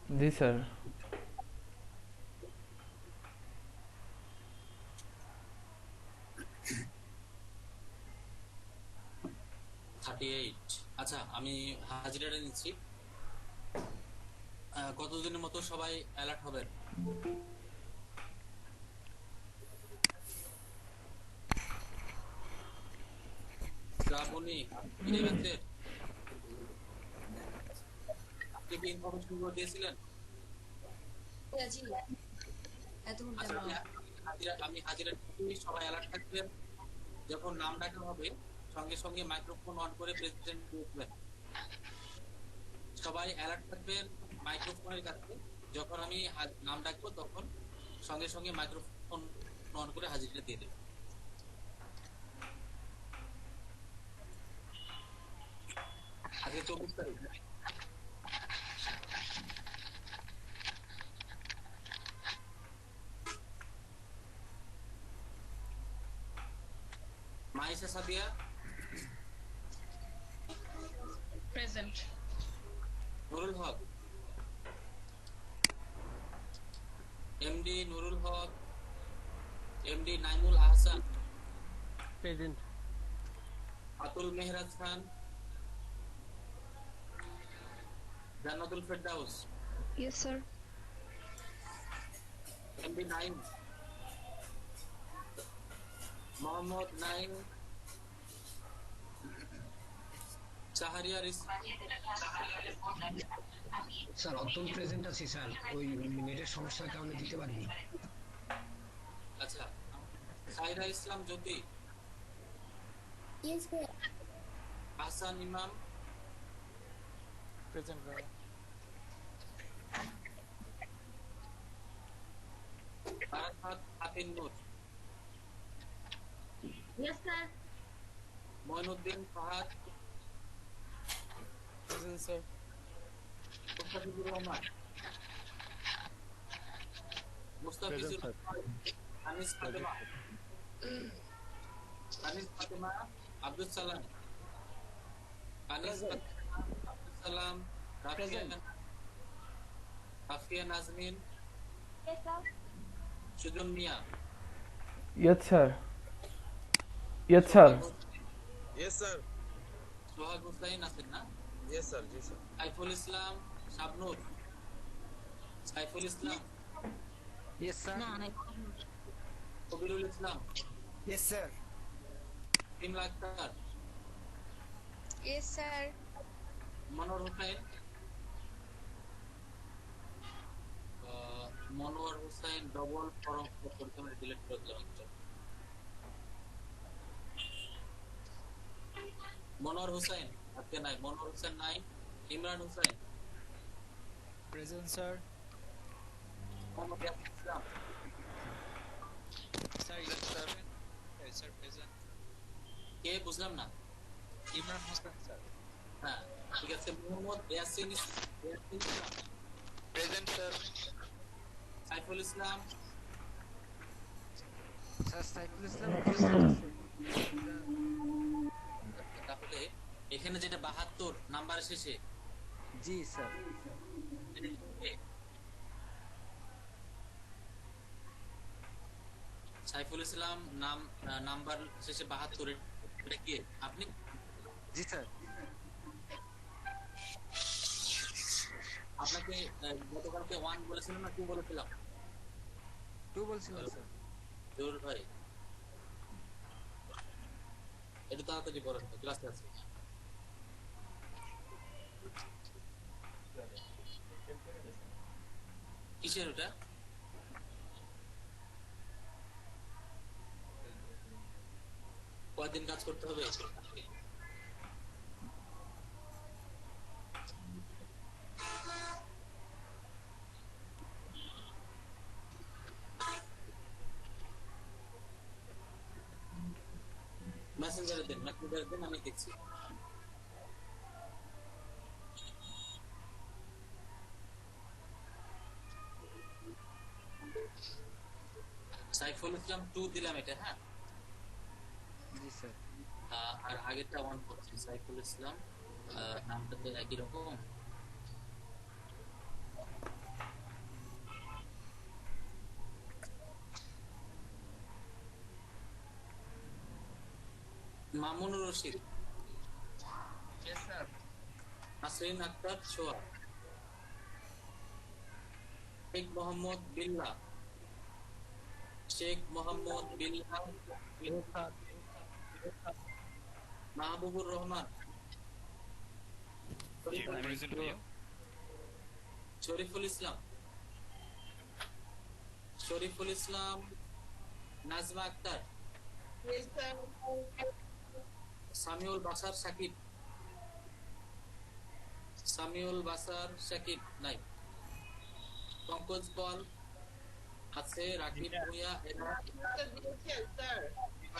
जी sir. 38। আচ্ছা, আমি হাজিরাটা নিচ্ছি। কতদিনের মতো সবাই অ্যালার্ট হবেন? শ্রাবণী, ফিরে গেছেন? আপনি কি ইনফরমেশন গুলো দিয়েছিলেন? জি এতক্ষণ আচ্ছা, কেন? আমি হাজিরা নিচ্ছি, সবাই অ্যালার্ট থাকবেন। যখন নাম ডাকা হবে সঙ্গে সঙ্গে মাইক্রোফোন অন করে প্রেসিডেন্ট বলবেন। সবাই অ্যালার্ট থাকবেন মাইক্রোফোনের কাছে। যখন আমি নাম ডাকবো তখন সঙ্গে সঙ্গে মাইক্রোফোন অন করে হাজিরা দিয়ে দেবেন। আজকে 24 তারিখ। Maisa Sadia present. Nurul Haque, MD Nurul Haque, MD Naimul Ahsan, present. Atul Mehraj Khan, Jannatul Ferdous, yes sir. MD Naim, Mohammad Naim, Shahriar sir Atul present আছি স্যার, ওই নেটের সমস্যার কারণে দিতে পারিনি। আচ্ছা, Saira Islam Jyoti, yes sir. Ahsan Imam, present ভাই। Arafat Hatin Noor, yes sir. Moinuddin Fahad, present sir. Mustafizur Rahman, Mustafizur present sir. Rahman, Anis Fatema, Anis Fatema, Abdul সালাম, Anis Fatema, Abdul Salam, Rafia Nazmin, yes sir. Sujon Mia, yes sir. Yes sir. Yes, sir. Sohag Hossain আছেন না? Yes, sir. Yes, sir. Saiful Islam, Shabnur, Saiful Islam, yes sir. না Kabirul Islam, yes sir. Imla Akter, yes sir. Monowar Hossain, Monowar Hossain double form প্রথমে ডিলিট করে দিলাম একটা। মনোয়ার হোসেন আজকে নাই, মনোয়ার হোসেন নাই। Imran Hossain, present sir. Mohammad Yasin Islam, sir yes sir. Sir present. কে বুঝলাম না? ইমরান হোসেন স্যার। হ্যাঁ ঠিক আছে, Mohammad Yasin Islam, present sir. Saiful Islam, sir Saiful Islam. তাহলে এখানে যেটা 72 নাম্বার শেষে, জি স্যার। সাইফুল ইসলাম নাম্বার শেষে 72, এটা কি আপনি? জি স্যার। আপনাকে গতকালকে 1 বলেছিলাম না 2 বলেছিলাম? 2 বলছিলেন স্যার। জোর ভাই একটু তাড়াতাড়ি বলেন, ক্লাসে আছে। কিসের ওটা? কয়দিন কাজ করতে হবে? মেসেঞ্জারে দেন, আমি দেখছি। সাইফুল ইসলাম 2 দিলাম এটা, হ্যাঁ। জি স্যার। আর আগেরটা 1 করছি। সাইফুল ইসলাম নামটা তো একই রকম। Mamunur Rashid, Yes, sir. নাসরিন আক্তার ছোয়া, শেখ মোহাম্মদ বিল্লাহ, শেখ মোহাম্মদ বিল্লাহ, মাহবুবুর রহমান, শরীফুল ইসলাম, শরীফুল ইসলাম, নাজমা আক্তার, সামিউল বাসার সাকিব, সামিউল বাসার সাকিব নাই, পঙ্কজ পল আছে, রাকিব ভুঁইয়া, এরা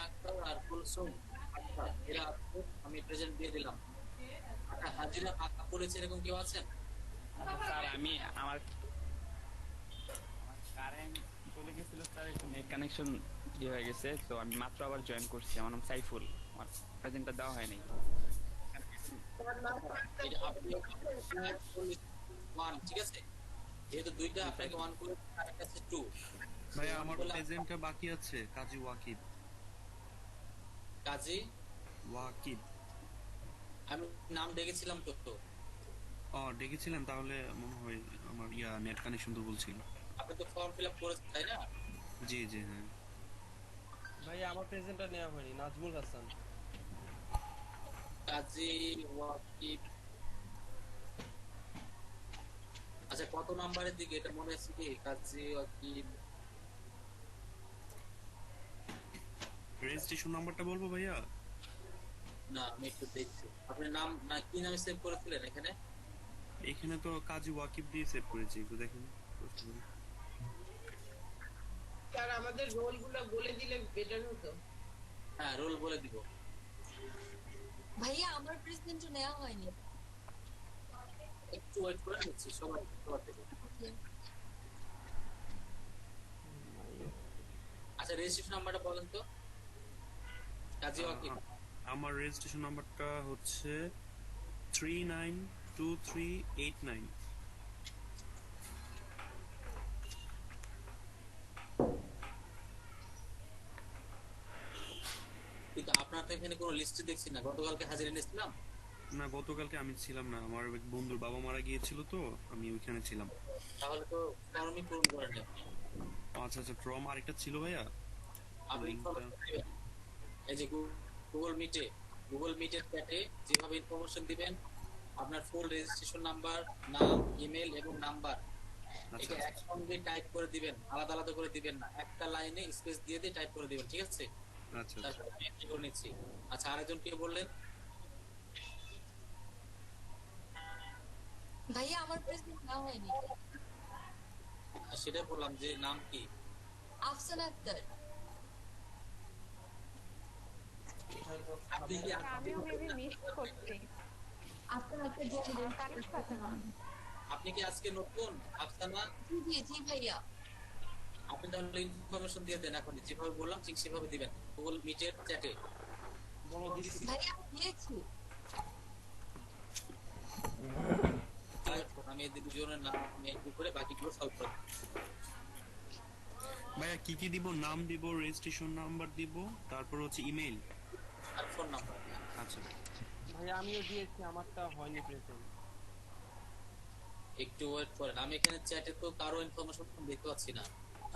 আক্তার আর কুলসুম আক্তার, এরা আছে, আমি প্রেজেন্ট দিয়ে দিলাম। আচ্ছা, হাজিরা ভাগ করেছে এরকম কেউ আছেন? স্যার আমি আমার কারেন্ট চলে গেছিল স্যার, একটু নেট কানেকশন ইয়ে হয়ে গেছে, তো আমি মাত্র আবার জয়েন করছি। আমার নাম সাইফুল, আমার প্রেজেন্টটা দেওয়া হয়নি। আপনি ওয়ান, ঠিক আছে, যেহেতু দুইটা আপনাকে ওয়ান করে আরেকটা আছে টু। ভাই আমার প্রেজেন্টটা বাকি আছে, কাজী ওয়াকিব। কাজী ওয়াকিব, আমি নাম ডেকেছিলাম তো। ডেকেছিলেন, তাহলে মনে হয় আমার নেট কানেকশন দুর্বল ছিল। আপনি তো ফর্ম ফিল আপ করেছেন তাই না? জি জি হ্যাঁ। ভাই আমার প্রেজেন্টটা নেওয়া হয়নি। নাজমুল হাসান। কাজী ওয়াকিব, আচ্ছা কত নাম্বারের দিকে এটা মনে আছে কি? কাজী ওয়াকিব, রেজিস্ট্রেশন নাম্বারটা বলবো ভাইয়া? না আমি একটু দেখছি। আপনি নাম না কি নামে সেভ করেছিলেন এখানে? এখানে তো কাজী ওয়াকিব দিয়ে সেভ করেছি, একটু দেখেন। স্যার আমাদের রোলগুলো বলে দিলে বেটার হতো। হ্যাঁ রোল বলে দিব। ভাইয়া আমার প্রেজেন্টও নেওয়া হয়নি। একটু ওয়েট করে নিচ্ছি, সবাই সবার থেকে। আচ্ছা রেজিস্ট্রেশন নাম্বারটা বলেন তো। কাজী ওয়াকিব, আমার রেজিস্ট্রেশন নাম্বারটা হচ্ছে 392389। কিন্তু আপনার তো এখানে কোনো লিস্ট দেখছি না। গতকালকে হাজিরা নিয়েছিলাম না, গতকালকে আমি ছিলাম না, আমার এক বন্ধুর বাবা মারা গিয়েছিল, তো আমি ওইখানে ছিলাম। তাহলে তো ফর্মই পূরণ করেন না। আচ্ছা আচ্ছা, ফর্ম আরেকটা ছিল ভাইয়া। আপনি এই যে গুগল মিটের চ্যাটে যেভাবে ইনফরমেশন দিবেন, আপনার ফুল রেজিস্ট্রেশন নাম্বার, নাম, ইমেল এবং নাম্বার, এটা একসঙ্গে টাইপ করে দিবেন, আলাদা আলাদা করে দিবেন না। একটা লাইনে স্পেস দিয়ে দিয়ে টাইপ করে দিবেন, ঠিক আছে? আচ্ছা তারপর আমি এন্ট্রি করে নিচ্ছি। আচ্ছা আরেকজন কে বললেন? ভাইয়া আমার প্রেজেন্ট নেওয়া হয়নি। সেটা বললাম যে নাম কি? আফসানা আক্তার। আপনি কি আমিও মেবি মিস করছি। আফসানা আক্তার কানেক্ট হচ্ছে না। আপনি কি আজকে নতুন আফসানা? জি জি ভাইয়া। আপনি তাহলে ইনফরমেশন দিয়ে দেন এখন, যেভাবে বললাম ঠিক সেভাবে দিবেন গুগল মিটের চ্যাটে। ভাইয়া দিয়েছি। আমি এই দুজনের নাম এন্ট্রি করে বাকিগুলো সলভ করব। ভাইয়া কি কি দিব? নাম দিব, রেজিস্ট্রেশন নাম্বার দিব, তারপর হচ্ছে ইমেল আর ফোন নাম্বার। আচ্ছা ভাই আমিও দিয়েছি, আমারটা হয়নি প্রেজেন্ট। একটু ওয়েট করেন, আমি এখানে চ্যাটে তো কারো ইনফরমেশন দেখতে পাচ্ছি না।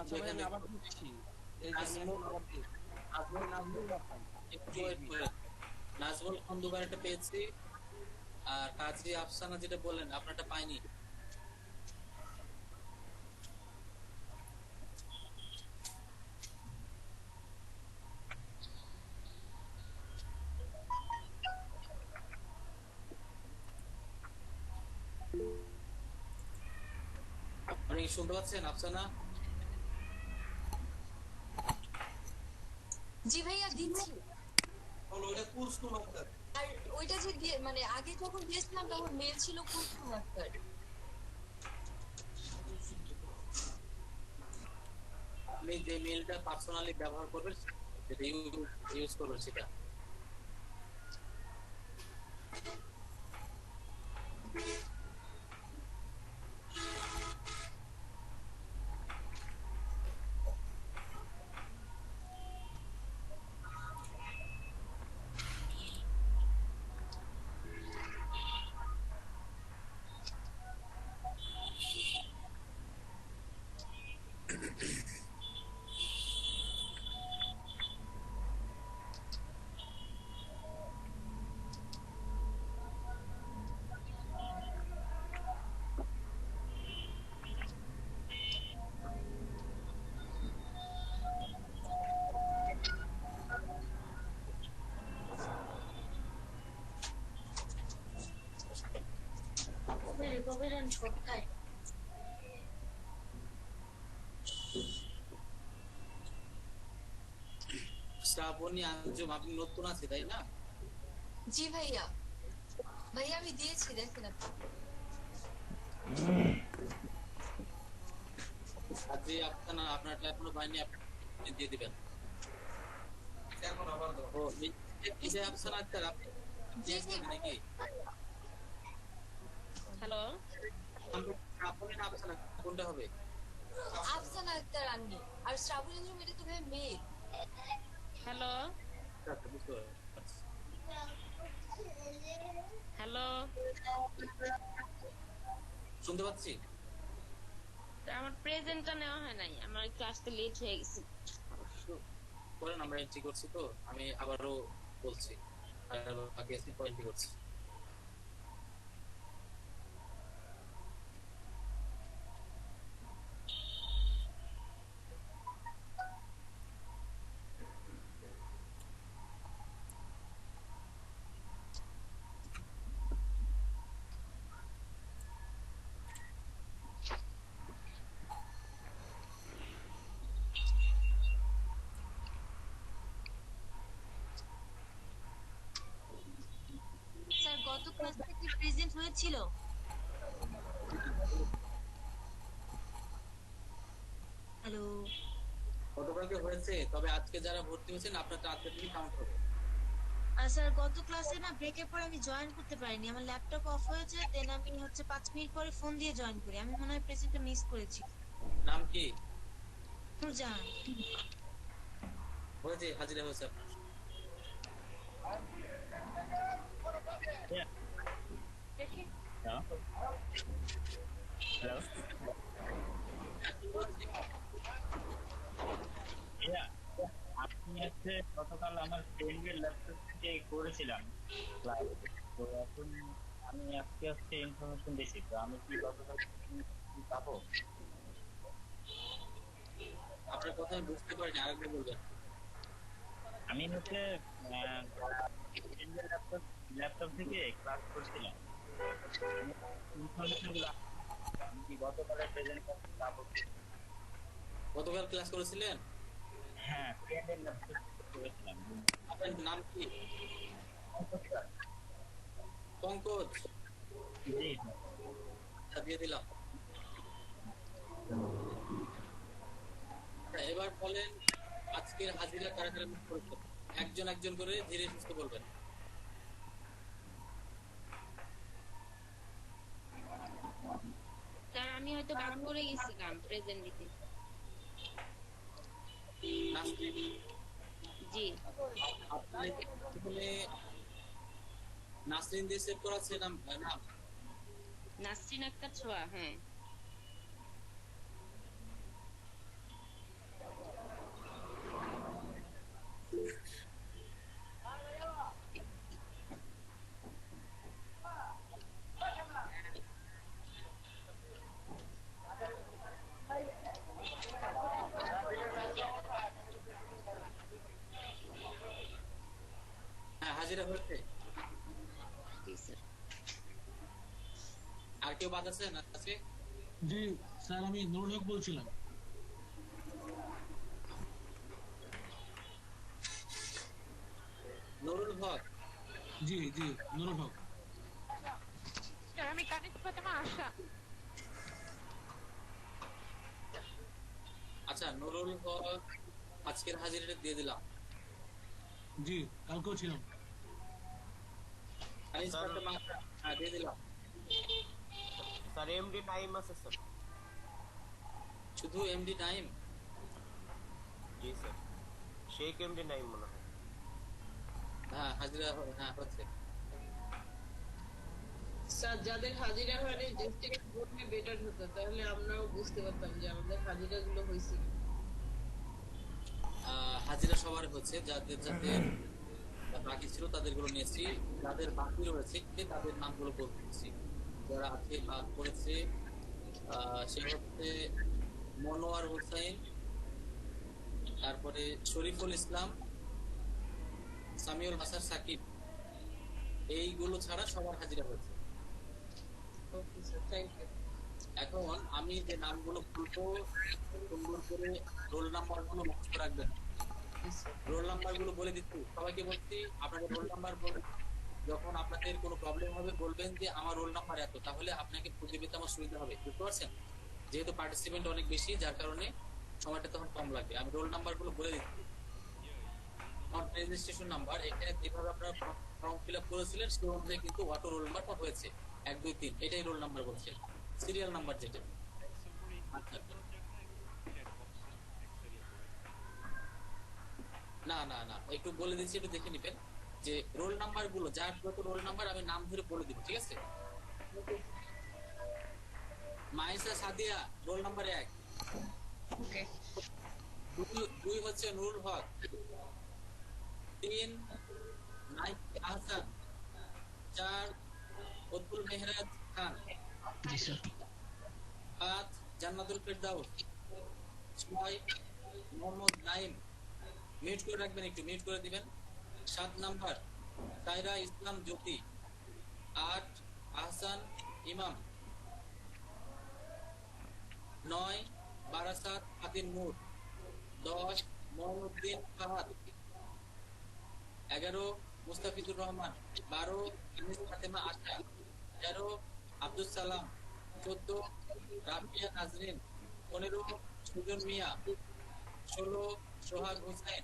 আচ্ছা ভাই আমি আবার দিচ্ছি। এই যে আমি আবার দিচ্ছি। নাজমুল হাসান। একটু ওয়েট করেন। নাজমুল খন্দকার একটা পেয়েছি, আর কাজী আফসানা যেটা বললেন আপনারটা পাইনি। আপনি কি শুনতে পাচ্ছেন আফসানা? জি ভাইয়া দিচ্ছি। ওটা কুলসুম আক্তার। আর ওইটা যে মানে আগে যখন দিয়েছিলাম তখন মেল ছিল কুলসুম আক্তার। আপনি যে মেলটা পার্সোনালি ব্যবহার করবেন সেটা ইউজ করবেন সেটা। সোভেরেন ছটকায়। শ্রাবণী আঞ্জুম, আপনি নতুন আছে তাই না? জি ভাইয়া, ভাইয়া আমি দিয়েছি, দেখেন আপনি। আজকে আপনার আপনারটা এখনো পাইনি, আপনি দিয়ে দিবেন। এখন আবার দাও। ও এই যে আফসানা আক্তার, আপনি দিয়েছেন নাকি? হ্যালো, শ্রাবণী না আফসানা, কোনটা হবে? আফসানা আক্তার আন্নি আর শ্রাবণী আঞ্জুম, এটা তো ভাইয়া মেয়ে। হ্যালো, আচ্ছা, বুঝতে পারছি। হ্যালো, শুনতে পাচ্ছি। আমার প্রেজেন্টটা নেওয়া হয় নাই, আমার একটু আসতে লেট হয়ে গেছে। করেন, আমরা এন্ট্রি করছি তো, আমি আবারও বলছি, আর বাকি আছে এন্ট্রি করছি। স্যার গত ক্লাস থেকে প্রেজেন্ট হয়েছিল। হ্যালো, গতকালকে হয়েছে, তবে আজকে যারা ভর্তি হয়েছেন আপনারটা আজকে থেকে কাউন্ট হবে। স্যার গত ক্লাসে না ব্রেকের পর আমি জয়েন করতে পারিনি, আমার ল্যাপটপ অফ হয়েছে, দেন আমি হচ্ছে 5 মিনিট পরে ফোন দিয়ে জয়েন করি। আমি মনে হয় প্রেজেন্টটা মিস করেছি। নাম কি? নুরজাহান। হয়েছে, হাজিরা হয়েছে আপনার। দেখি আপনি হচ্ছে গতকাল আমার ফ্রেন্ডের ল্যাপটপ থেকে করেছিলাম ক্লাস, তো এখন আমি আজকে হচ্ছে ইনফরমেশন দিয়েছি, তো আমি কি গতকাল পাবো? আপনার কথা আমি বুঝতে পারিনি, আরেকবার বলবেন। আমি হচ্ছে ফ্রেন্ডের ল্যাপটপ থেকে ক্লাস করছিলাম, ইনফরমেশন গুলো আমি কি গতকালের প্রেজেন্ট পাবো? গতকাল ক্লাস করেছিলেন? হ্যাঁ, ফ্রেন্ডের ল্যাপটপ থেকে করেছিলাম। আপনার নাম কি? পঙ্কজ। জি, দিয়ে দিলাম। এবার বলেন, আজকের হাজিরা কারা কারা মিস করেছেন? একজন একজন করে ধীরে সুস্থে বলবেন। স্যার আমি হয়তো বাদ করে গেছিলাম প্রেজেন্ট দিতে। নাসরিন, জি, আপনি এখানে নাসরিন দিয়ে সেভ করা আছে নাম? নাসরিন আক্তার ছোঁয়া। হ্যাঁ, হ্যাঁ, হাজিরা হয়েছে। জি স্যার। আর কেউ বাদ আছে? আছে? জি স্যার, আমি নুরুল হক বলছিলাম। নুরুল হক। জি জি, নুরুল হক। স্যার আমি কানিজ ফাতেমা আশা। আচ্ছা, নুরুল হক আজকের হাজিরাটা দিয়ে দিলাম। জি, কালকেও ছিলাম। কানিজ ফাতেমা, হ্যাঁ দিয়ে দিলাম। স্যার এমডি টাইম আছে স্যার। শুধু এমডি টাইম? জি স্যার, শেখ এমডি টাইম মনে হয়। হ্যাঁ, হাজিরা হ্যাঁ হচ্ছে। স্যার যাদের হাজিরা হয়নি ডিস্ট্রিক্ট বললে বেটার হতো, তাহলে আমরাও বুঝতে পারতাম যে আমাদের হাজিরা গুলো হয়েছে। হাজিরা সবার হচ্ছে, যাদের যাদের বাকি ছিল তাদের গুলো নিয়েছি, যাদের বাকি রয়েছে তাদের নামগুলো বলতেছি। যারা আছে বা করেছে সে হচ্ছে মনোয়ার হোসেন, তারপরে শরীফুল ইসলাম, সামিউল হাসান সাকিব, এইগুলো ছাড়া সবার হাজিরা হয়েছে। Okay sir, thank you. এখন আমি যে নামগুলো বলবো সুন্দর করে রোল নাম্বারগুলো মুখস্থ রাখবেন। রোল নাম্বারগুলো বলে দিচ্ছি, সবাইকে বলছি আপনাদের রোল নাম্বার বলবেন। যখন আপনাদের কোনো প্রবলেম হবে বলবেন যে আমার রোল নাম্বার এত, তাহলে আপনাকে খুঁজে পেতে আমার সুবিধা হবে, বুঝতে পারছেন? যেহেতু পার্টিসিপেন্ট অনেক বেশি, যার কারণে সময়টা তখন কম লাগবে। আমি রোল নাম্বারগুলো বলে দিচ্ছি। আমার রেজিস্ট্রেশন নাম্বার, এখানে যেভাবে আপনারা ফর্ম ফিল আপ করেছিলেন সেই অনুযায়ী কিন্তু অটো রোল নাম্বারটা হয়েছে 1 2 3, এটাই রোল নাম্বার বলছে, সিরিয়াল নাম্বার যেটা। আচ্ছা, না না না, একটু বলে দিচ্ছি, একটু দেখে নিবেন যে রোল নাম্বার গুলো, যার যত রোল নাম্বার আমি নাম ধরে বলে দিব, ঠিক আছে? মাইসা সাদিয়া রোল নাম্বার 1, ওকে। 2 হচ্ছে নুরুল হক, 3 নাইক আহসান, 4 উদ্দুল মেহরাজ খান, জি স্যার। 5 জান্নাতুল ফেরদাউস, 6 মোহাম্মদ নাইম, মিউট করে রাখবেন, একটু মিউট করে দিবেন। 7 নাম্বার তাইরা ইসলাম জ্যোতি, 8 আহসান ইমাম, 9 বারাসাত ফাতিন নূর, 10 মঈনুদ্দিন ফাহাদ, 11 মুস্তাফিজুর রহমান, 12 আনিস ফাতেমা আশা, 13 আব্দুল সালাম, 14 রাফিয়া নাজরিন, 15 সুজন মিয়া, 16 সোহাগ হোসেন,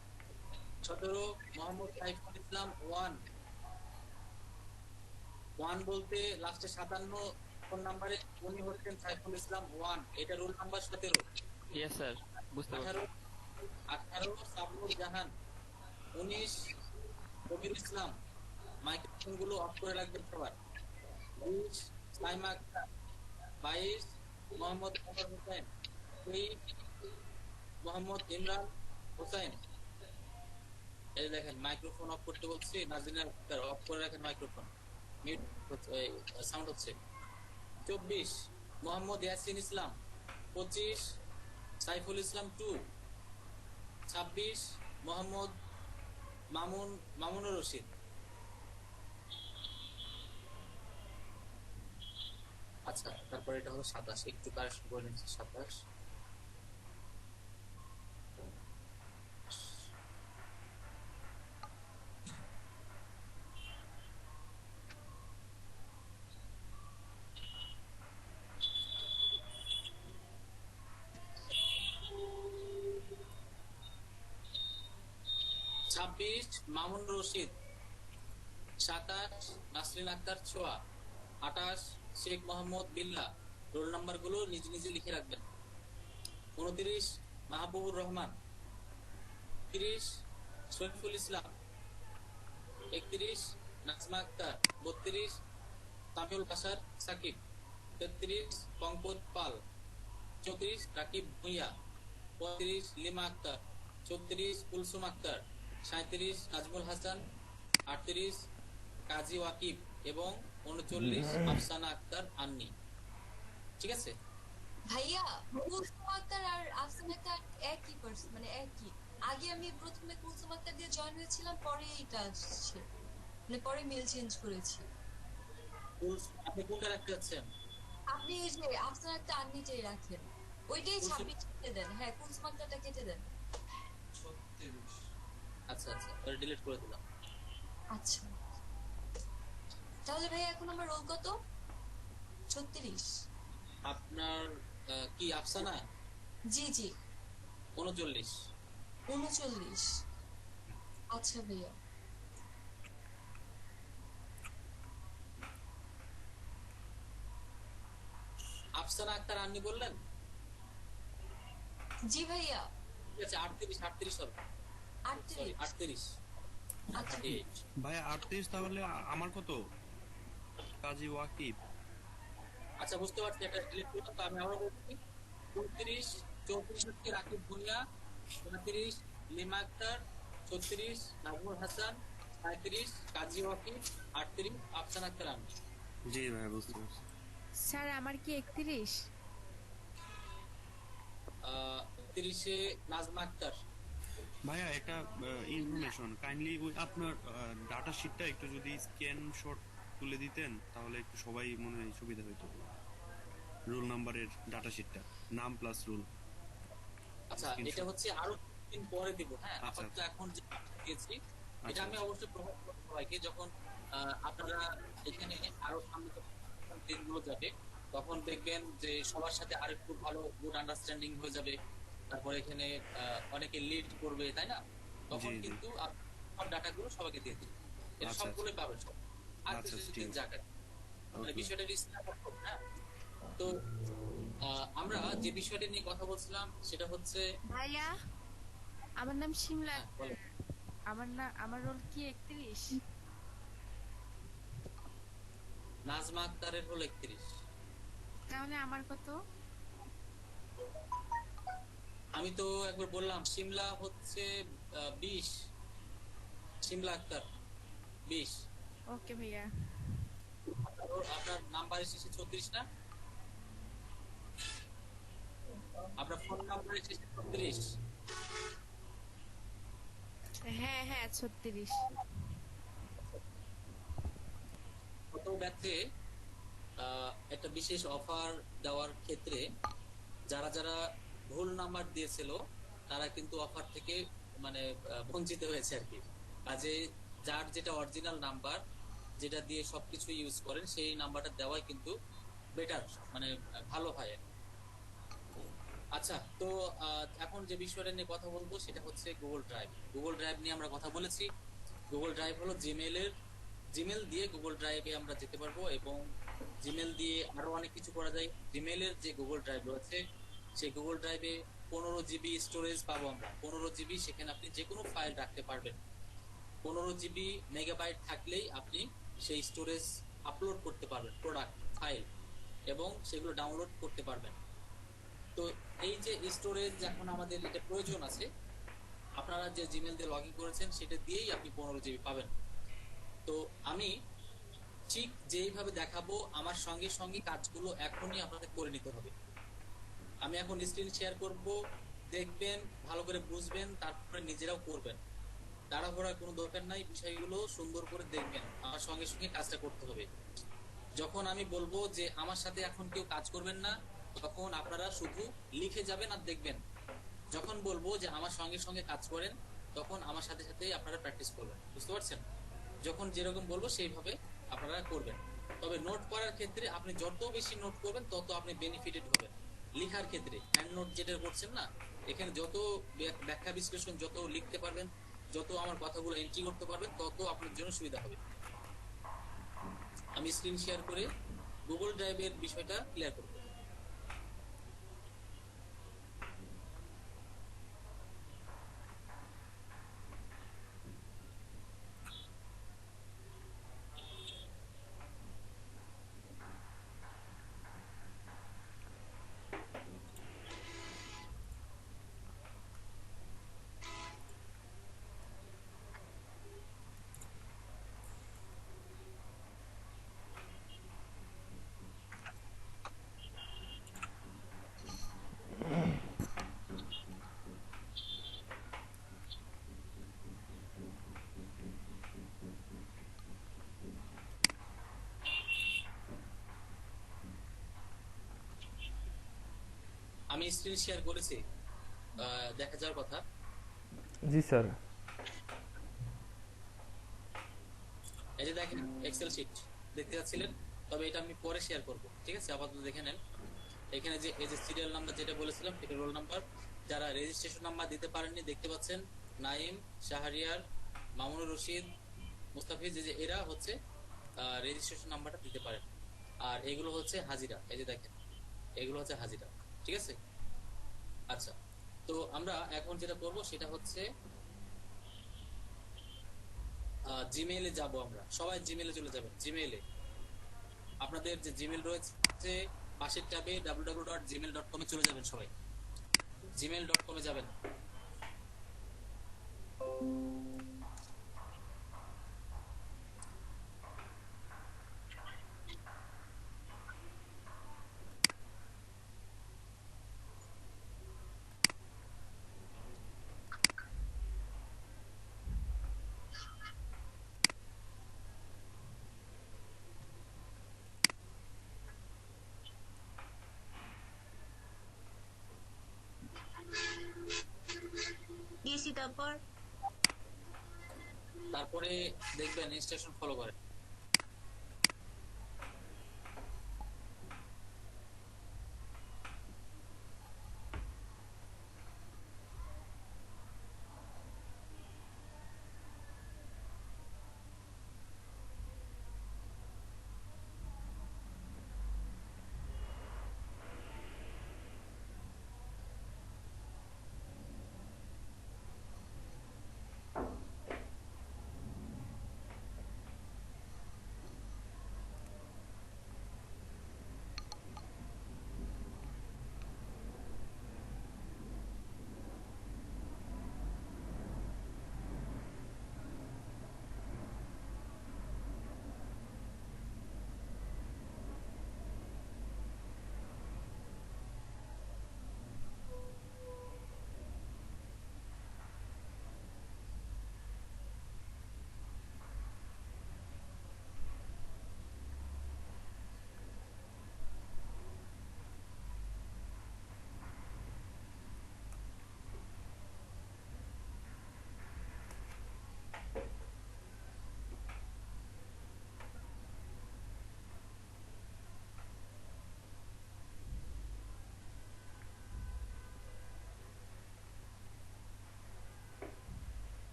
17 মোহাম্মদ সাইফুল ইসলাম 1 বলতে লাস্টে 57 ফোন নাম্বারে উনি হচ্ছেন সাইফুল ইসলাম 1, এটা রোল নাম্বার 17। ইয়েস স্যার, বুঝতে পারছি। 18 সাবনুর জাহান, 19 কবির ইসলাম, মাইক্রোফোন গুলো অফ করে রাখবেন সবার। 20 সাইমা আক্তার, 22 মোহাম্মদ ওমর হোসেন, 23 মোহাম্মদ ইমরান হোসেন। এই দেখেন মাইক্রোফোন অফ করতে বলছি, নাজিনা আক্তার অফ করে রাখেন মাইক্রোফোন, মিউট সাউন্ড হচ্ছে। 24 মোহাম্মদ ইয়াসিন ইসলাম, 25 সাইফুল ইসলাম 2, 26 মোহাম্মদ মামুনুর রশিদ। আচ্ছা, তারপর এটা হলো 27, একটু কারেকশন করে নিচ্ছি। 27 26 মামুন রশিদ, 27 নাসরিন আক্তার ছোয়া, 28 শেখ মোহাম্মদ বিল্লা। রোল নাম্বার গুলো নিজে নিজে লিখে রাখবেন। 29 মাহবুবুর রহমান, 30 শরীফুল ইসলাম, 31 নাজমা আক্তার, 32 সামিউল বাশার সাকিব, 33 পঙ্কজ পাল, 34 রাকিব ভুঁইয়া, 35 লিমা আক্তার, 34 কুলসুম আক্তার, 37 নাজমুল হাসান, 38 কাজী ওয়াকিব এবং 39 আফসানা আক্তার আন্নি। ঠিক আছে ভাইয়া? কুলসুম আক্তার আর আফসানা আক্তার একই পার্সন, মানে একই। আগে আমি প্রথমে কুলসুম আক্তার দিয়ে জয়েন হয়েছিলাম, পরে এটা আসছে, মানে পরে মেল চেঞ্জ করেছি। আপনি কোনটা রাখতে যাচ্ছেন? আপনি এই যে আফসানা আক্তার আন্নিটাই রাখেন, ওইটাই 26 কেটে দেন। হ্যাঁ, কুলসুম আক্তারটা কেটে দেন। আচ্ছা আচ্ছা, তাহলে ডিলিট করে দিলাম। আচ্ছা, তাহলে ভাই এখন আমার রোল কত? 36। আপনার কি আফসানা? জি জি, 39। 39। আচ্ছা ভাইয়া। আফসানা আক্তার আন্নি বললেন? জি ভাইয়া। ঠিক আছে, 38 হবে। 38। আচ্ছা ভাই 38, তাহলে আমার কত? কাজী ওয়াকিব। আচ্ছা, বুঝতে পারছি, এটা ডিলিট করলাম। তো আমি আবার বলছি, 29 34 হচ্ছে রাকিব ভুঁইয়া, 29 লিমা আক্তার, 36 নাজমুল হাসান, 35 কাজী ওয়াকিব, 38 আফসানা আক্তার আন্নি। জি ভাই, বুঝতে পারছি। স্যার আমার কি 31? 30 নাজমা আক্তার। ভাইয়া একটা ইনফরমেশন, কাইন্ডলি ওই আপনার ডাটা শিটটা একটু যদি স্ক্যানশট তুলে দিতেন তাহলে একটু সবাই মনে হয় সুবিধা হতো। রোল নাম্বারের ডাটা শিটটা, নাম প্লাস রোল। আচ্ছা, এটা হচ্ছে আরো দিন পরে দিব। হ্যাঁ, আচ্ছা, আপাতত এখন যে দিয়েছি এটা আচ্ছা, আমি আচ্ছা। অবশ্যই প্রভাব করবো সবাইকে, যখন আপনারা এখানে আরো সামনে যখন দিনগুলো যাবে তখন দেখবেন যে সবার সাথে আরেকটু ভালো গুড আন্ডারস্ট্যান্ডিং হয়ে যাবে। তারপর এখানে অনেকে লিড করবে, তাই না? তখন জি, জি। কিন্তু সব ডাটাগুলো সবাইকে দিয়ে দিন, এটা আচ্ছা, সবগুলোই পাবেন সব। আর আচ্ছা, কিছু ঠিক দিন আছে। যাক, মানে ওকে। বিষয়টা হ্যাঁ। তো আমরা যে বিষয়টা নিয়ে কথা বলছিলাম সেটা হচ্ছে ভাইয়া, আমার নাম শিমলা হ্যাঁ, বলো। আমার রোল কি 31? নাজমা আক্তারের হলো 31। তাহলে আমার কত? আমি তো একবার বললাম শিমলা হচ্ছে 20, শিমলা আক্তার 20। ওকে ভাইয়া। আপনার নাম্বার শেষে 34 না? আপনার ফোন নাম্বার শেষে 34? হ্যাঁ হ্যাঁ 36। গত ব্যাচে একটা বিশেষ অফার দেওয়ার ক্ষেত্রে যারা যারা ভুল নাম্বার দিয়েছিল তারা কিন্তু অফার থেকে মানে বঞ্চিত হয়েছে আর কি। কাজে যার যেটা অরিজিনাল নাম্বার, যেটা দিয়ে সবকিছু ইউজ করেন, সেই নাম্বারটা দেওয়াই কিন্তু বেটার, মানে ভালো হয়। আচ্ছা, তো এখন যে বিষয়টা নিয়ে কথা বলবো সেটা হচ্ছে গুগল ড্রাইভ। গুগল ড্রাইভ নিয়ে আমরা কথা বলেছি। গুগল ড্রাইভ হলো জিমেল দিয়ে গুগল ড্রাইভে আমরা যেতে পারবো, এবং জিমেল দিয়ে আরো অনেক কিছু করা যায়। জিমেলের যে গুগল ড্রাইভ রয়েছে সেই গুগল ড্রাইভে 15 জিবি স্টোরেজ পাবো আমরা। 15 জিবি, সেখানে আপনি যে কোনো ফাইল রাখতে পারবেন। 15 জিবি মেগাবাইট থাকলেই আপনি সেই স্টোরেজ আপলোড করতে পারবেন, প্রোডাক্ট ফাইল, এবং সেগুলো ডাউনলোড করতে পারবেন। তো এই যে স্টোরেজ এখন আমাদের এটা প্রয়োজন আছে, আপনারা যে জিমেল দিয়ে লগ ইন করেছেন সেটা দিয়েই আপনি 15 জিবি পাবেন। তো আমি ঠিক যেইভাবে দেখাবো আমার সঙ্গে সঙ্গে কাজগুলো এখনই আপনাদের করে নিতে হবে। আমি এখন স্ক্রিন শেয়ার করব, দেখবেন, ভালো করে বুঝবেন, তারপরে নিজেরাও করবেন। তাড়াহুড়ার কোনো দরকার নাই, বিষয়গুলো সুন্দর করে দেখবেন, আমার সঙ্গে সঙ্গে কাজটা করতে হবে। যখন আমি বলবো যে আমার সাথে এখন কেউ কাজ করবেন না, তখন আপনারা শুধু লিখে যাবেন আর দেখবেন। যখন বলবো যে আমার সঙ্গে সঙ্গে কাজ করেন, তখন আমার সাথে সাথে আপনারা প্র্যাকটিস করবেন। বুঝতে পারছেন? যখন যেরকম বলবো সেইভাবে আপনারা করবেন। তবে নোট করার ক্ষেত্রে আপনি যত বেশি নোট করবেন তত আপনি বেনিফিটেড হবেন। লেখার ক্ষেত্রে হ্যান্ড নোট যেটা করছেন না, এখানে যত ব্যাখ্যা বিশ্লেষণ যত লিখতে পারবেন, যত আমার কথাগুলো এন্ট্রি করতে পারবেন, তত আপনার জন্য সুবিধা হবে। আমি স্ক্রিন শেয়ার করে গুগল ড্রাইভের বিষয়টা ক্লিয়ার করব। আমি স্ক্রিন শেয়ার করেছি, দেখা যাওয়ার কথা। জি স্যার। এই যে দেখেন এক্সেল শিট দেখতে যাচ্ছিলেন, তবে এটা আমি পরে শেয়ার করব, ঠিক আছে? আপাতত দেখে নেন। এখানে যে এই যে সিরিয়াল নাম্বার যেটা বলেছিলাম এটা রোল নাম্বার। যারা রেজিস্ট্রেশন নাম্বার দিতে পারেননি দেখতে পাচ্ছেন নাইম, শাহরিয়ার, মামুনুর রশিদ, মুস্তাফিজ, যে এরা হচ্ছে রেজিস্ট্রেশন নাম্বারটা দিতে পারেন। আর এগুলো হচ্ছে হাজিরা, এই যে দেখেন এগুলো হচ্ছে হাজিরা, ঠিক আছে? আচ্ছা, তো আমরা এখন যেটা করব সেটা হচ্ছে জিমেইলে যাব। আমরা সবাই জিমেইলে চলে যাবেন। জিমেইলে আপনাদের যে জিমেইল রয়েছে পাশের ট্যাবে www.gmail.com এ চলে যাবেন। সবাই gmail.com এ যাবেন। তারপর তারপরে দেখবেন ইনস্ট্রাকশন ফলো করে।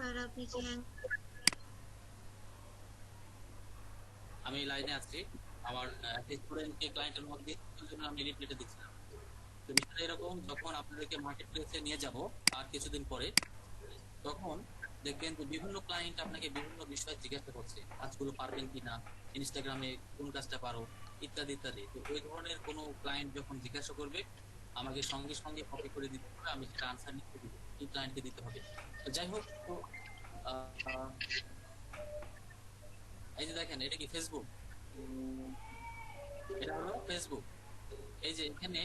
আর আপনি কি আমি লাইনে আছি, আমার স্টুডেন্টকে ক্লায়েন্টের মধ্যে জন্য আমি রিপ্লেটা দিচ্ছিলাম। তো বিষয়টা এরকম, যখন আপনাদেরকে মার্কেট প্লেসে নিয়ে যাব আর কিছুদিন পরে, তখন দেখবেন যে বিভিন্ন ক্লায়েন্ট আপনাকে বিভিন্ন বিষয় জিজ্ঞাসা করছে, কাজগুলো পারবেন কিনা, ইনস্টাগ্রামে কোন কাজটা পারো, ইত্যাদি ইত্যাদি। তো ওই ধরনের কোনো ক্লায়েন্ট যখন জিজ্ঞাসা করবে, আমাকে সঙ্গে সঙ্গে কপি করে দিতে হবে, আমি সেটা আনসার লিখে দিব, কি ক্লায়েন্টকে দিতে হবে। তো যাই হোক, তো এই যে দেখেন, এটা কি ফেসবুক, এটা হলো ফেসবুক। এই যে এখানে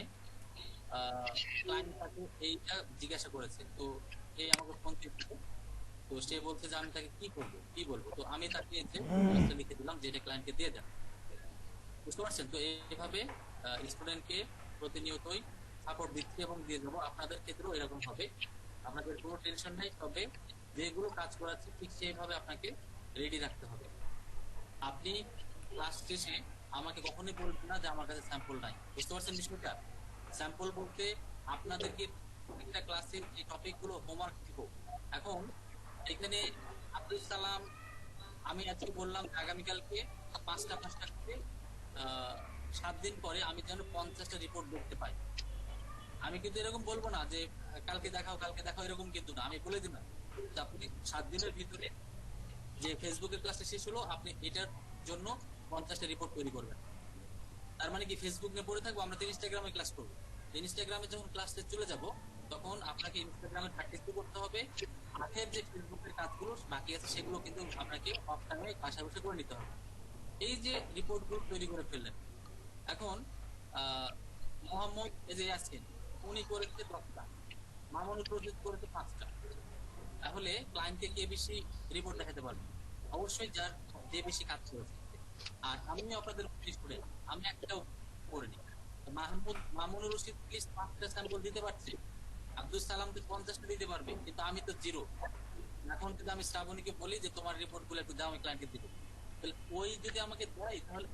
ক্লায়েন্ট তাকে এইটা জিজ্ঞাসা করেছে, তো এই আমাকে ফোন দিচ্ছে, তো সে বলছে যে আমি তাকে কি করবো, কি বলবো। তো আমি তাকে যে লিখে দিলাম যে এটা ক্লায়েন্টকে দিয়ে দেন। বুঝতে পারছেন? তো এইভাবে স্টুডেন্টকে প্রতিনিয়তই সাপোর্ট দিচ্ছি এবং দিয়ে যাবো। আপনাদের ক্ষেত্রেও এরকম হবে, আপনাদের কোনো টেনশন নেই। তবে যেগুলো কাজ করাচ্ছে ঠিক সেইভাবে আপনাকে রেডি রাখতে হবে। আপনি ক্লাস শেষে আমাকে কখনোই বলবেন না যে আমার কাছে স্যাম্পল নাই। বুঝতে পারছেন বিষয়টা? স্যাম্পল বলতে আপনাদেরকে প্রত্যেকটা ক্লাসের যে টপিকগুলো হোমওয়ার্ক দিব। এখন এখানে আব্দুল সালাম, আমি আজকে বললাম আগামীকালকে 5টা করে 7 দিন পরে আমি যেন 50টা রিপোর্ট দেখতে পাই। আমি কিন্তু এরকম বলবো না যে কালকে দেখাও এরকম কিন্তু না, আমি বলে দিলাম যে আপনি 7 দিনের ভিতরে যে ফেসবুকের ক্লাসটা শেষ হলো, আপনি এটার জন্য 50টা রিপোর্ট তৈরি করবেন। তার মানে কি ফেসবুক নিয়ে পড়ে থাকবো, আমরা তো ইনস্টাগ্রামে ক্লাস করবো। ইনস্টাগ্রামে যখন ক্লাসে চলে যাব, তখন আপনাকে ইনস্টাগ্রামে প্র্যাকটিস করতে হবে। আগের যে ফেসবুকের কাজগুলো বাকি আছে সেগুলো কিন্তু আপনাকে অফ টাইমে বাসায় বসে করে নিতে হবে। এই যে রিপোর্টগুলো তৈরি করে ফেললেন, এখন মোহাম্মদ এই যে ইয়াসিন, উনি করেছে 10টা, মামুনুল প্রজেক্ট করেছে 5টা। তাহলে ক্লায়েন্টকে কে বেশি রিপোর্ট দেখাতে পারবে? অবশ্যই যার যে বেশি কাজ করেছে। আর আমি আপনাদের স্টুডেন্ট, আমি একটাও করিনি। মামুনুর রশিদ প্লিজ 5টা স্যাম্পল দিতে পারছে, আব্দুল সালাম তো 50টা দিতে পারবে, কিন্তু আমি তো জিরো। এখন যদি আমি শ্রাবণীকে বলি যে তোমার রিপোর্ট গুলো একটু দাও, আমি ক্লায়েন্টকে দিব, তাহলে ওই যদি আমাকে দেয় তাহলে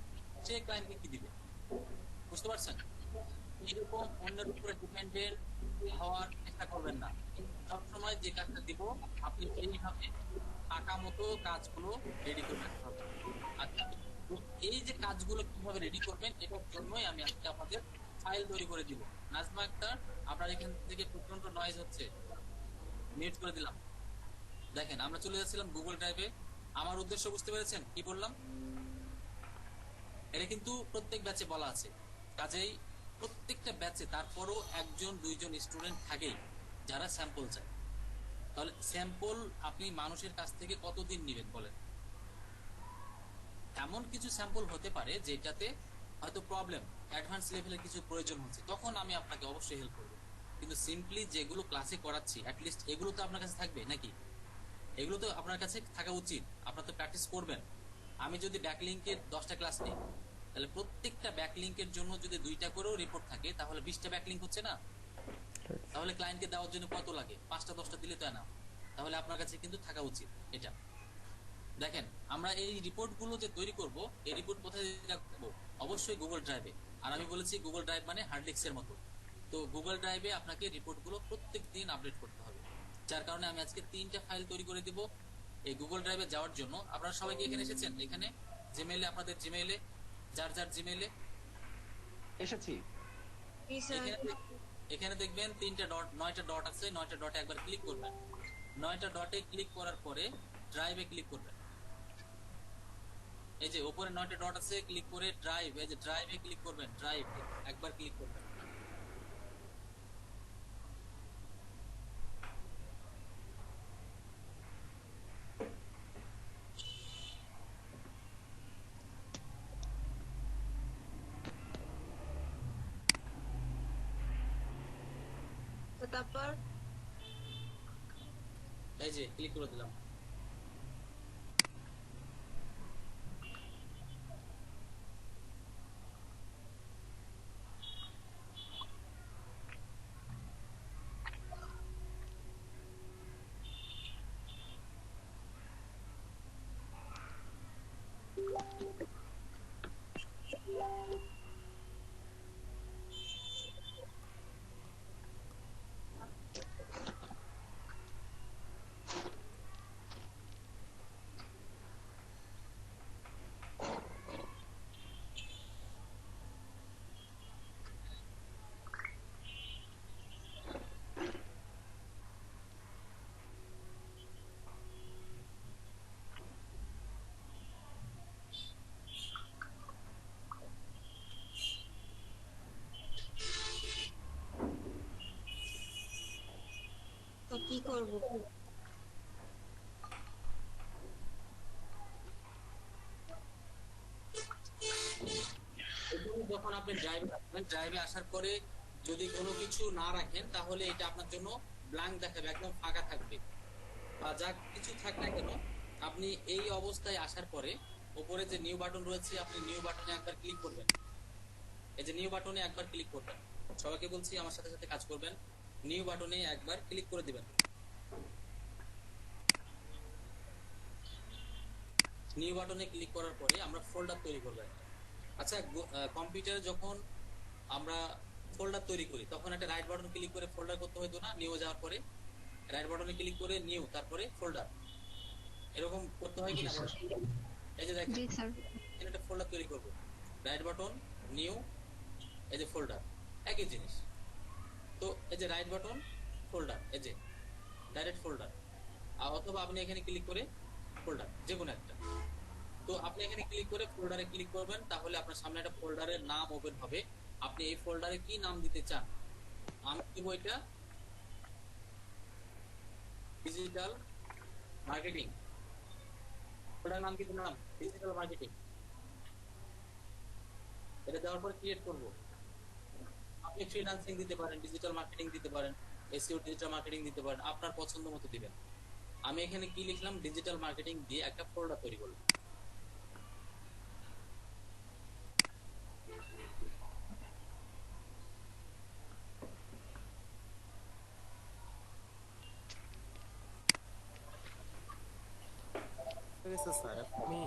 সে ক্লায়েন্টকে কি দিবে? বুঝতে পারছেন? এরকম অন্যের উপরে ডিপেন্ডেন্ট হওয়ার চেষ্টা করবেন না। সবসময় যে কাজটা দিব আপনি এইভাবে টাকা মতো কাজগুলো রেডি করে রাখতে হবে। আচ্ছা, এই যে কাজগুলো কিভাবে রেডি করবেন এটার জন্যই আমি আজকে আপনাদের ফাইল তৈরি করে দিব। নাজমা আক্তার, আপনার এখান থেকে প্রচন্ড নয়েজ হচ্ছে, মিউট করে দিলাম। দেখেন, আমরা চলে যাচ্ছিলাম গুগল ড্রাইভে। আমার উদ্দেশ্য বুঝতে পেরেছেন কি বললাম? এটা কিন্তু প্রত্যেক ব্যাচে বলা আছে, কাজেই প্রত্যেকটা ব্যাচে তারপরও 1-2জন স্টুডেন্ট থাকেই যারা স্যাম্পল চায়। তাহলে স্যাম্পল আপনি মানুষের কাছ থেকে কতদিন নেবেন বলেন? এমন কিছু স্যাম্পল হতে পারে যেটাতে হয়তো প্রবলেম, অ্যাডভান্স লেভেলের কিছু প্রয়োজন হচ্ছে, তখন আমি আপনাকে অবশ্যই হেল্প করবো। কিন্তু সিম্পলি যেগুলো ক্লাসে করাচ্ছি অ্যাটলিস্ট এগুলো তো আপনার কাছে থাকবে নাকি? এগুলো তো আপনার কাছে থাকা উচিত, আপনার তো প্র্যাকটিস করবেন। আমি যদি ব্যাকলিংকের 10টা ক্লাস নিই, তাহলে প্রত্যেকটা ব্যাকলিংকের জন্য যদি 2টা করেও রিপোর্ট থাকে, তাহলে 20টা ব্যাকলিংক হচ্ছে না? তাহলে ক্লায়েন্টকে দেওয়ার জন্য কত লাগে? 5টা 10টা দিলে তো না। তাহলে আপনার কাছে কিন্তু থাকা উচিত এটা। দেখেন, আমরা এই রিপোর্টগুলো যে তৈরি করব, এই রিপোর্ট কোথায় রাখবো? অবশ্যই গুগল ড্রাইভে। আর আমি বলেছি গুগল ড্রাইভ মানে হার্ডডিস্কের মতো। তো গুগল ড্রাইভে আপনাকে রিপোর্টগুলো প্রত্যেকদিন আপডেট করতে হবে। যার কারণে আমি আজকে 3টা ফাইল তৈরি করে দিব এই গুগল ড্রাইভে যাওয়ার জন্য। আপনারা সবাই কি এখানে এসেছেন? এখানে জিমেইলে, আপনাদের জিমেইলে, যার যার জিমেইলে এসেছি। এখানে দেখবেন 3টা ডট, 9টা ডট আছে। 9টা ডটে একবার ক্লিক করবেন। 9টা ডটে ক্লিক করার পরে ড্রাইভে ক্লিক করবেন। এই যে উপরে 9টা ডট আছে, ক্লিক করে ড্রাইভ, এই যে ড্রাইভে ক্লিক করবেন। ড্রাইভ একবার ক্লিক করবেন। তো তারপর এই যে ক্লিক করে দিলাম। তো কি করব? যখন আপনি ড্রাইভে আসার পরে যদি কোনো কিছু না রাখেন, তাহলে এটা আপনার জন্য ব্ল্যাঙ্ক দেখাবে, একদম ফাঁকা থাকবে। বা যা কিছু থাক না কেন, আপনি এই অবস্থায় আসার পরে উপরে যে নিউ বাটন রয়েছে, আপনি নিউ বাটনে একবার ক্লিক করবেন। এই যে নিউ বাটনে একবার ক্লিক করবেন। সবাইকে বলছি আমার সাথে সাথে কাজ করবেন। নিউ বাটনে একবার ক্লিক করে দিবেন। নিউ বাটনে ক্লিক করার পরে আমরা ফোল্ডার তৈরি করবেন। আচ্ছা, কম্পিউটারে যখন আমরা ফোল্ডার তৈরি করি, তখন একটা রাইট বাটন ক্লিক করে ফোল্ডার করতে হতো না? নিউ যাওয়ার পরে রাইট বাটনে ক্লিক করে নিউ, তারপরে ফোল্ডার, এরকম করতে হয় কিনা? এই যে দেখেন, একটা ফোল্ডার তৈরি করব, রাইট বাটন, নিউ, এই যে ফোল্ডার, একই জিনিস। তো এই যে রাইট বাটন, ফোল্ডার, এই যে ডাইরেক্ট ফোল্ডার, অথবা আপনি এখানে ক্লিক করে ফোল্ডার, যে কোনো একটা। তো আপনি এখানে ক্লিক করে ফোল্ডারে ক্লিক করবেন, তাহলে আপনার সামনে একটা ফোল্ডারের নাম ওপেন হবে। আপনি এই ফোল্ডারে কি নাম দিতে চান? আমি দেব এটা ডিজিটাল মার্কেটিং। ফোল্ডার নাম কি দিলাম? Digital marketing. এটা দেওয়ার পর ক্রিয়েট করব। আপনি ফ্রিল্যান্সিং দিতে পারেন, ডিজিটাল মার্কেটিং দিতে পারেন, এসইও ডিজিটাল মার্কেটিং দিতে পারেন, আপনার পছন্দ মতো দিবেন। আমি এখানে কি লিখলাম? ডিজিটাল মার্কেটিং দিয়ে একটা ফোল্ডার তৈরি করলাম। স্যার আমি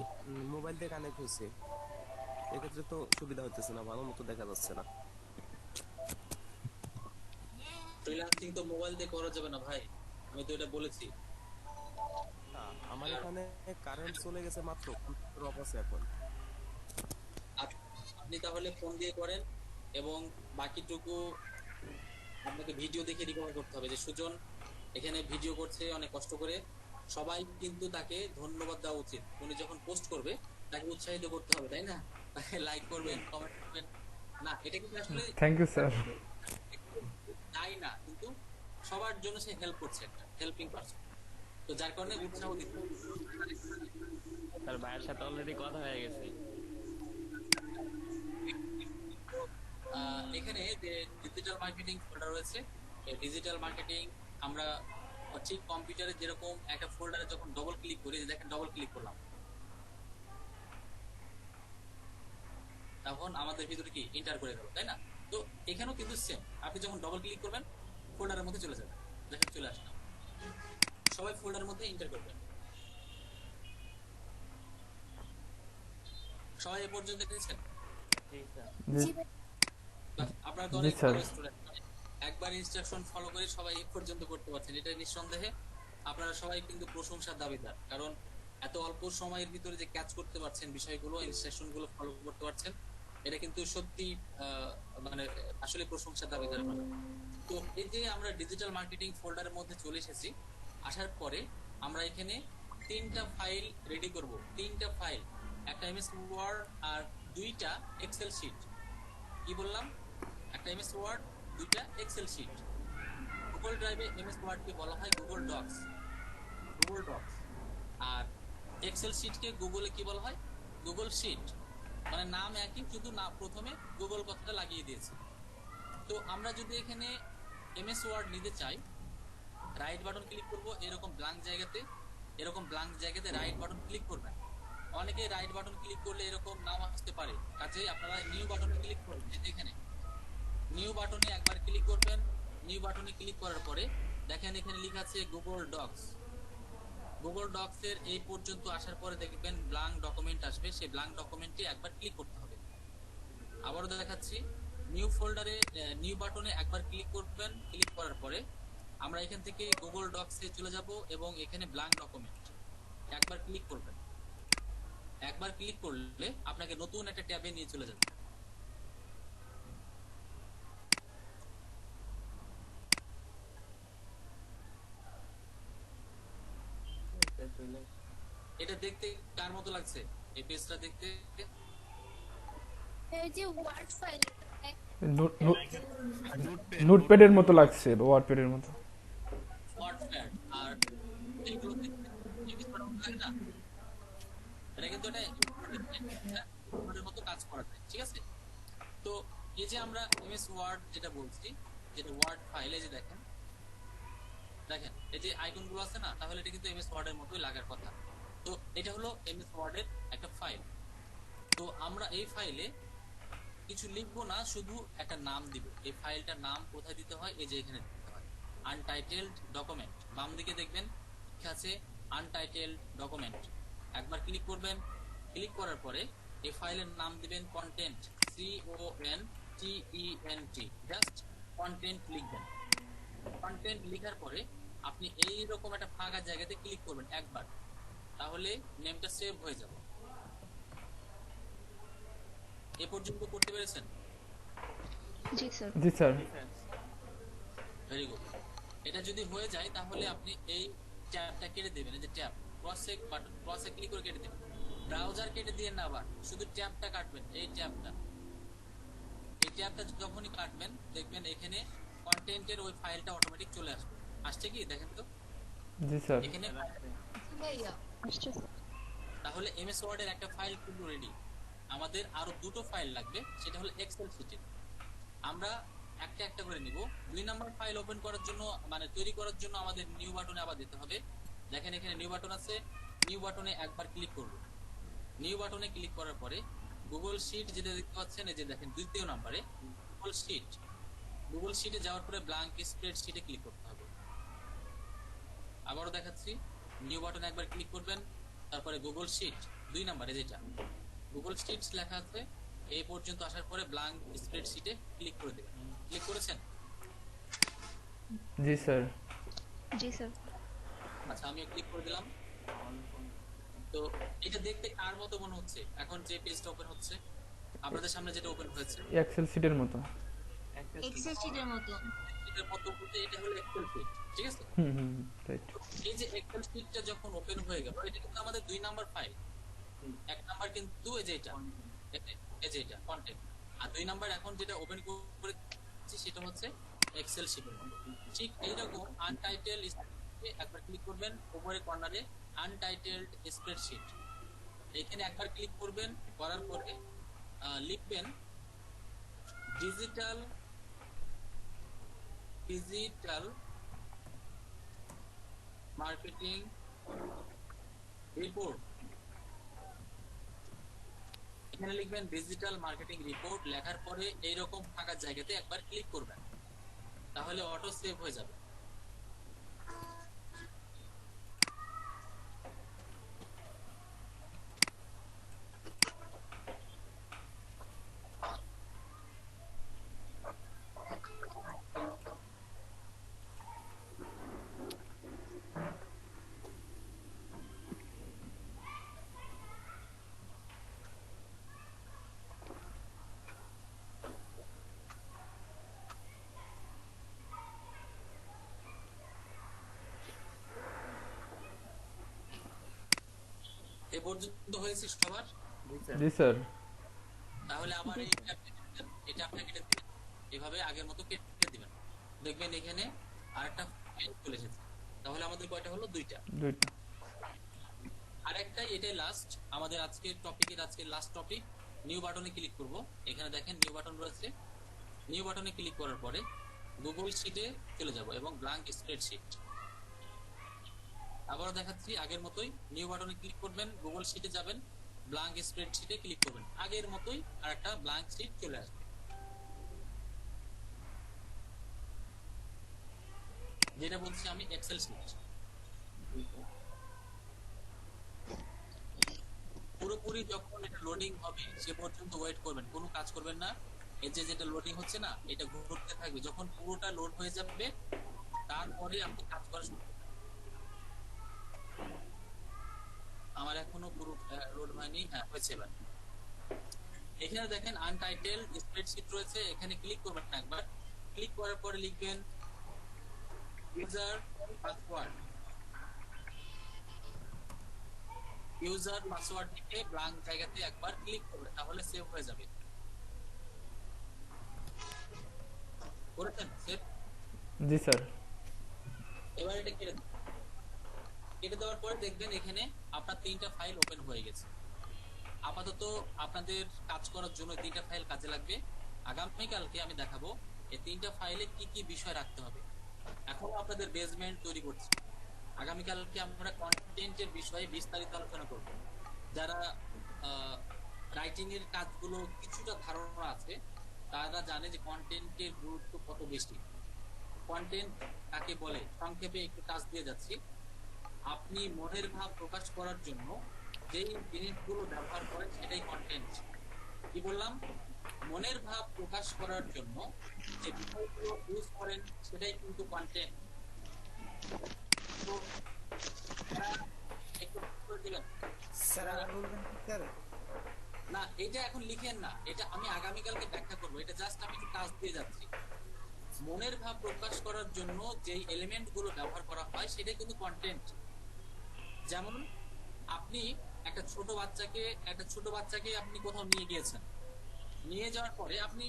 মোবাইল দিয়ে কানেক্ট হয়েছে, এক্ষেত্রে তো সুবিধা হচ্ছে না, ভালো মতো দেখা যাচ্ছে না। ফ্রিল্যান্সিং তো মোবাইল দিয়ে করা যাবে না ভাই, আমি তো এটা বলেছি। আমার এখানে কারেন্ট চলে গেছে মাত্র, কম্পিউটার অফ আছে এখন। আপনি তাহলে ফোন দিয়ে করেন, এবং বাকিটুকু আপনাকে ভিডিও দেখে রিকভার করতে হবে। যে সুজন এখানে ভিডিও করছে অনেক কষ্ট করে, সবাই কিন্তু তাকে ধন্যবাদ দেওয়া উচিত। উনি যখন পোস্ট করবে তাকে উৎসাহিত করতে হবে, তাই না? লাইক করবেন, কমেন্ট করবেন না, এটা কিন্তু আসলে থ্যাংক ইউ স্যার। তাই না, কিন্তু সবার জন্য সে হেল্প করছে, একটা হেল্পিং পারসন। তো যার কারণে উৎসাহ দিতে হবে। তার ভাইয়ের সাথে অলরেডি কথা হয়ে গেছে। এখানে যে ডিজিটাল মার্কেটিং ফোল্ডার রয়েছে, এই ডিজিটাল মার্কেটিং আমরা ঠিক কম্পিউটারে যেরকম একটা ফোল্ডারে যখন ডবল ক্লিক করি, দেখেন ডবল ক্লিক করলাম, তখন আমাদের ভিতরে কি এন্টার করে গেল, তাই না? তো এখানেও কিন্তু সেম, আপনি যখন ডবল ক্লিক করবেন ফোল্ডারের মধ্যে চলে যাবে, দেখেন চলে আসলাম। সবাই ফোল্ডারের মধ্যে এন্টার করবেন। সবাই এ পর্যন্ত দেখেছেন? আপনারা তো অনেক ভালো স্টুডেন্ট, একবার ইনস্ট্রাকশন ফলো করে সবাই এ পর্যন্ত করতে পারছেন, এটা নিঃসন্দেহে আপনারা সবাই কিন্তু প্রশংসার দাবিদার। কারণ এত অল্প সময়ের ভিতরে যে ক্যাচ করতে পারছেন বিষয়গুলো, ইনস্ট্রাকশন গুলো ফলো করতে পারছেন, এটা কিন্তু সত্যি মানে আসলে প্রশংসার দাবিদার। তো এই যে আমরা ডিজিটাল মার্কেটিং ফোল্ডারের মধ্যে চলে এসেছি, আসার পরে আমরা এখানে 3টা ফাইল রেডি করব, 3টা ফাইল, একটা এমএস ওয়ার্ড আর 2টা এক্সেল শিট। কি বললাম? একটা এমএস ওয়ার্ড, 2টা এক্সেল শিট। গুগল ড্রাইভে এমএস ওয়ার্ডকে বলা হয় গুগল ডক্স, গুগল ডক্স। আর এক্সেল শিটকে গুগলে কি বলা হয়? Google sheet. মানে নাম একই, শুধু না প্রথমে গুগল কথাটা লাগিয়ে দিয়েছে। তো আমরা যদি এখানে এমএস ওয়ার্ড নিতে চাই, রাইট বাটন ক্লিক করব, এরকম ব্ল্যাঙ্ক জায়গাতে, এরকম ব্ল্যাঙ্ক জায়গাতে রাইট বাটন ক্লিক করবেন। অনেকে রাইট বাটন ক্লিক করলে এরকম নাম আসতে পারে, কাজে আপনারা নিউ বাটনে ক্লিক করবেন। এখানে নিউ বাটনে একবার ক্লিক করবেন। নিউ বাটনে ক্লিক করার পরে দেখেন এখানে লেখা আছে গুগল ডক্স। গুগল ডক্স এর এই পর্যন্ত আসার পরে দেখবেন ব্ল্যাঙ্ক ডকুমেন্ট আসবে, সেই ব্ল্যাঙ্ক ডকুমেন্টে একবার ক্লিক করতে হবে। আবারও দেখাচ্ছি, নিউ ফোল্ডারে নিউ বাটনে একবার ক্লিক করবেন। ক্লিক করার পরে আমরা এখান থেকে গুগল ডক্স এ চলে যাব এবং এখানে ব্ল্যাঙ্ক ডকুমেন্ট একবার ক্লিক করবেন। একবার ক্লিক করলে আপনাকে নতুন একটা ট্যাবে নিয়ে চলে যাবে। এটা দেখতে কার মতো লাগছে? এই পেজটা দেখতে এই যে ওয়ার্ড ফাইল, নোটপ্যাডের মতো লাগছে, ওয়ার্ডপ্যাডের মতো। ওয়ার্ডপ্যাড আর এইগুলো দেখতে লাগে না, এটা কিন্তু এটা মতো কাজ করা যায়, ঠিক আছে? তো এই যে আমরা এমএস ওয়ার্ড যেটা বলছি, যেটা ওয়ার্ড ফাইল, এই যে দেখেন দেখেন এই যে আইকনগুলো আছে না, তাহলে এটা কিন্তু এমএস ওয়ার্ডের মতোই লাগার কথা। তো এটা হলো এমএস ওয়ার্ডের একটা ফাইল। তো আমরা এই ফাইলে কিছু লিখবো না, শুধু একটা নাম দিব। এই ফাইলটার নাম কোথায় দিতে হয়? এই যে এখানে দিতে হয়, আনটাইটেলড ডকুমেন্ট। বাম দিকে দেখবেন লেখা আছে আনটাইটেলড ডকুমেন্ট। একবার ক্লিক করবেন। ক্লিক করার পরে এই ফাইলের নাম দিবেন কন্টেন্ট, CONTENT, জাস্ট কন্টেন্ট লিখবেন। কন্টেন্ট লেখার পরে আপনি এই রকম একটা ফাঁকা জায়গাতে ক্লিক করবেন একবার, তাহলে নেমটা সেভ হয়ে যাবে। এ পর্যন্ত করতে পেরেছেন? জি স্যার। জি স্যার। Very good. এটা যদি হয়ে যায় তাহলে আপনি এই ট্যাবটা কেটে দেবেন, এই যে ট্যাব ক্রসে ক্লিক করে কেটে দেবেন। ব্রাউজার কেটে দিয়ে না, আবার শুধু ট্যাবটা কাটবেন। এই ট্যাবটা যখনই কাটবেন দেখবেন এখানে কন্টেন্টের ওই ফাইলটা অটোমেটিক চলে আসবে। আসছে কি দেখেন তো? জি স্যার। এখানে তাহলে এমএস ওয়ার্ডের একটা ফাইল কিন্তু রেডি। আমাদের আরো দুটো ফাইল লাগবে, সেটা হলো এক্সেল শিটে। আমরা একটা একটা করে নিব। 2 নাম্বার ফাইল ওপেন করার জন্য, মানে তৈরি করার জন্য আমাদের নিউ বাটনে আবার দিতে হবে। দেখেন এখানে নিউ বাটন আছে, নিউ বাটনে একবার ক্লিক করব। নিউ বাটনে ক্লিক করার পরে গুগল শিট যেটা দেখতে পাচ্ছেন, এই যে দেখেন 2য় নম্বরে গুগল শিট। গুগল শিটে যাওয়ার পরে ব্ল্যাঙ্ক স্প্রেডশিটে ক্লিক করতে হবে। আবারও দেখাচ্ছি, নিউ বাটনে একবার ক্লিক করবেন, তারপরে গুগল শিট 2 নম্বরে যেটা গুগল শিটস লেখা আছে, এই পর্যন্ত আসার পরে ব্ল্যাঙ্ক স্প্রেডশিটে ক্লিক করে দেবেন। ক্লিক করেছেন? জি স্যার। জি স্যার। আচ্ছা, আমিও ক্লিক করে দিলাম। তো এটা দেখতে কার মতো মনে হচ্ছে? এখন যে পেজটা ওপেন হচ্ছে আপনাদের সামনে, যেটা ওপেন হয়েছে এক্সেল শিটের মতো। এক্সেল শিটের মতো। এটার মতো বলতে এটা হলো এক্সেল শিট, ঠিক আছে? রাইট। এই যে এক্সেল শিটটা যখন ওপেন হয়ে গেল, এটা কিন্তু আমাদের 2 নাম্বার ফাইল। 1 নাম্বার কিন্তু এই যে এটা কন্টেন্ট, আর 2 নাম্বার এখন যেটা ওপেন করেছি সেটা হচ্ছে এক্সেল শিটের মতো। ঠিক এইরকম আনটাইটেলড স্প্রেডশিটে একবার ক্লিক করবেন, উপরে কর্নারে আনটাইটেলড স্প্রেডশিট, এখানে একবার ক্লিক করবেন। করার পরে লিখবেন ডিজিটাল মার্কেটিং রিপোর্ট। এখানে লিখবেন ডিজিটাল মার্কেটিং রিপোর্ট, লেখার পরে এইরকম ফাঁকা জায়গাতে একবার ক্লিক করবেন, তাহলে অটো সেভ হয়ে যাবে। এ পর্যন্ত হয়েছে সবার? জি স্যার। তাহলে আবার এটা আপনাকে কেটে দিবেন, এভাবে আগের মতো কেটে দিবেন, দেখবেন এখানে আরেকটা ফাইল চলে এসেছে। তাহলে আমাদের কয়টা হলো? দুইটা। আরেকটা, এটাই লাস্ট আমাদের আজকের টপিকের, আজকের লাস্ট টপিক। নিউ বাটনে ক্লিক করব। এখানে দেখেন নিউ বাটন রয়েছে। নিউ বাটনে ক্লিক করার পরে গুগল শিটে চলে যাব এবং ব্ল্যাঙ্ক স্প্রেডশিট। আবারও দেখাচ্ছি আগের মতোই, নিউ বাটনে ক্লিক করবেন, গুগল শিটে যাবেন, ব্ল্যাঙ্ক স্প্রেডশিটে ক্লিক করবেন, আগের মতোই আর একটা ব্ল্যাঙ্ক শিট চলে আসবে, যেটা বলছি আমি এক্সেল শিট। পুরোপুরি যখন এটা লোডিং হবে সে পর্যন্ত ওয়েট করবেন, কোনো কাজ করবেন না। এই যে যেটা লোডিং হচ্ছে না, এটা ঘুরতে থাকবে, যখন পুরোটা লোড হয়ে যাবে তারপরে আপনি কাজ করা শুরু করবেন। আমার এখনো পুরো লোড হয়নি, হ্যাঁ হয়েছে এবার। এখানে দেখেন আনটাইটেল স্প্রেডশিট রয়েছে, এখানে ক্লিক করবেন একবার। ক্লিক করার পরে লিখবেন ইউজার পাসওয়ার্ড। ইউজার পাসওয়ার্ড লিখে ব্ল্যাঙ্ক জায়গাতে একবার ক্লিক করবেন, তাহলে সেভ হয়ে যাবে। করেছেন সেভ? জি স্যার। এবার এটা কেটে দেওয়ার পরে দেখবেন এখানে আপনার 3টা ফাইল ওপেন হয়ে গেছে। আপাতত আপনাদের কাজ করার জন্য 3টা ফাইল কাজে লাগবে। আগামীকালকে আমি দেখাবো এই 3টা ফাইলে কি কি বিষয় রাখতে হবে। এখন আপনাদের বেসমেন্ট তৈরি করছি, আগামীকালকে আমরা কন্টেন্টের বিষয়ে বিস্তারিত আলোচনা করব। যারা রাইটিং এর কাজগুলো কিছুটা ধারণা আছে তারা জানে যে কন্টেন্টের গুরুত্ব কত বেশি। কন্টেন্ট কাকে বলে সংক্ষেপে একটু কাজ দিয়ে যাচ্ছি। আপনি মনের ভাব প্রকাশ করার জন্য যেই জিনিসগুলো ব্যবহার করেন সেটাই কন্টেন্ট। কি বললাম? মনের ভাব প্রকাশ করার জন্য যে বিষয়গুলো ইউজ করেন সেটাই কিন্তু কন্টেন্ট। তো একটু করে দিবেন স্যার, আবার বলবেন কি স্যার? না, এটা এখন লিখেন না, এটা আমি আগামীকালকে ব্যাখ্যা করবো। এটা জাস্ট আমি একটু কাজ দিয়ে যাচ্ছি। মনের ভাব প্রকাশ করার জন্য যেই এলিমেন্ট গুলো ব্যবহার করা হয় সেটাই কিন্তু কন্টেন্ট। যেমন আপনি একটা ছোট বাচ্চাকে আপনি কোথাও নিয়ে গিয়েছেন, নিয়ে যাওয়ার পরে আপনি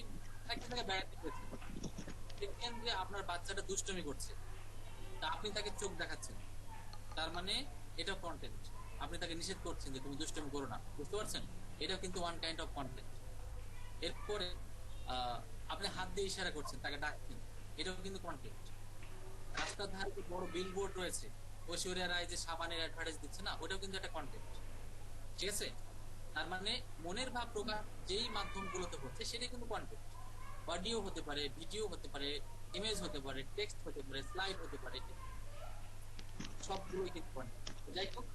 একটা জায়গায় বেড়াতে গেছেন, দেখেন যে আপনার বাচ্চাটা দুষ্টুমি করছে, তা আপনি তাকে চোখ দেখাচ্ছেন, তার মানে এটা কন্টেন্ট। আপনি তাকে নিষেধ করছেন যে তুমি দুষ্টুমি করো না, বুঝতে পারছেন? এটাও কিন্তু ওয়ান কাইন্ড অফ কন্টেন্ট। এরপরে আপনি হাত দিয়ে ইশারা করছেন, তাকে ডাকছেন, এটাও কিন্তু কন্টেন্ট। রাস্তার ধারে যে বড় বিলবোর্ড রয়েছে, ঐশ্বরিয়া রায় যে সাবানের অ্যাডভার্টাইজ দিচ্ছে না, ওটাও কিন্তু একটা কন্টেন্ট। ঠিক আছে? তার মানে মনের ভাব প্রকাশ যেই মাধ্যমগুলোতে হচ্ছে সেটাই কিন্তু কন্টেন্ট। অডিও হতে পারে, ভিডিও হতে পারে, ইমেজ হতে পারে, টেক্সট হতে পারে, স্লাইড হতে পারে, সবগুলোই কিন্তু কন্টেন্ট। যাই হোক,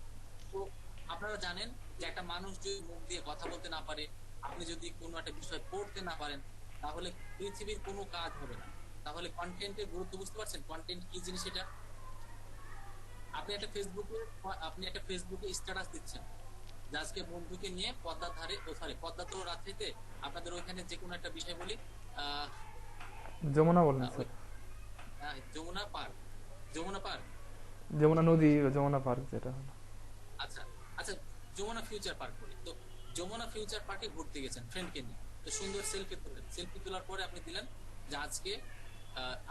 তো আপনারা জানেন যে একটা মানুষ যদি মুখ দিয়ে কথা বলতে না পারে, আপনি যদি কোনো একটা বিষয় পড়তে না পারেন, তাহলে পৃথিবীর কোনো কাজ হবে না। তাহলে কন্টেন্টের গুরুত্ব বুঝতে পারছেন? কন্টেন্ট কি জিনিস এটা? আপনি একটা ফেসবুকে স্ট্যাটাস দিচ্ছেন যে আজকে বন্ধুকে নিয়ে পদ্মার ধারে, পদ্মা তো রাত্রিতে আপনাদের ওইখানে যে কোনো একটা বিষয় বলি, যমুনা বলেন স্যার। যমুনা পার্ক, যমুনা নদী, যমুনা পার্ক যেটা হলো। আচ্ছা, যমুনা ফিউচার পার্ক বলি। তো যমুনা ফিউচার পার্কে ঘুরতে গেছেন ফ্রেন্ডকে নিয়ে, তো সুন্দর সেলফি তুললেন। সেলফি তোলার পরে আপনি দিলেন যে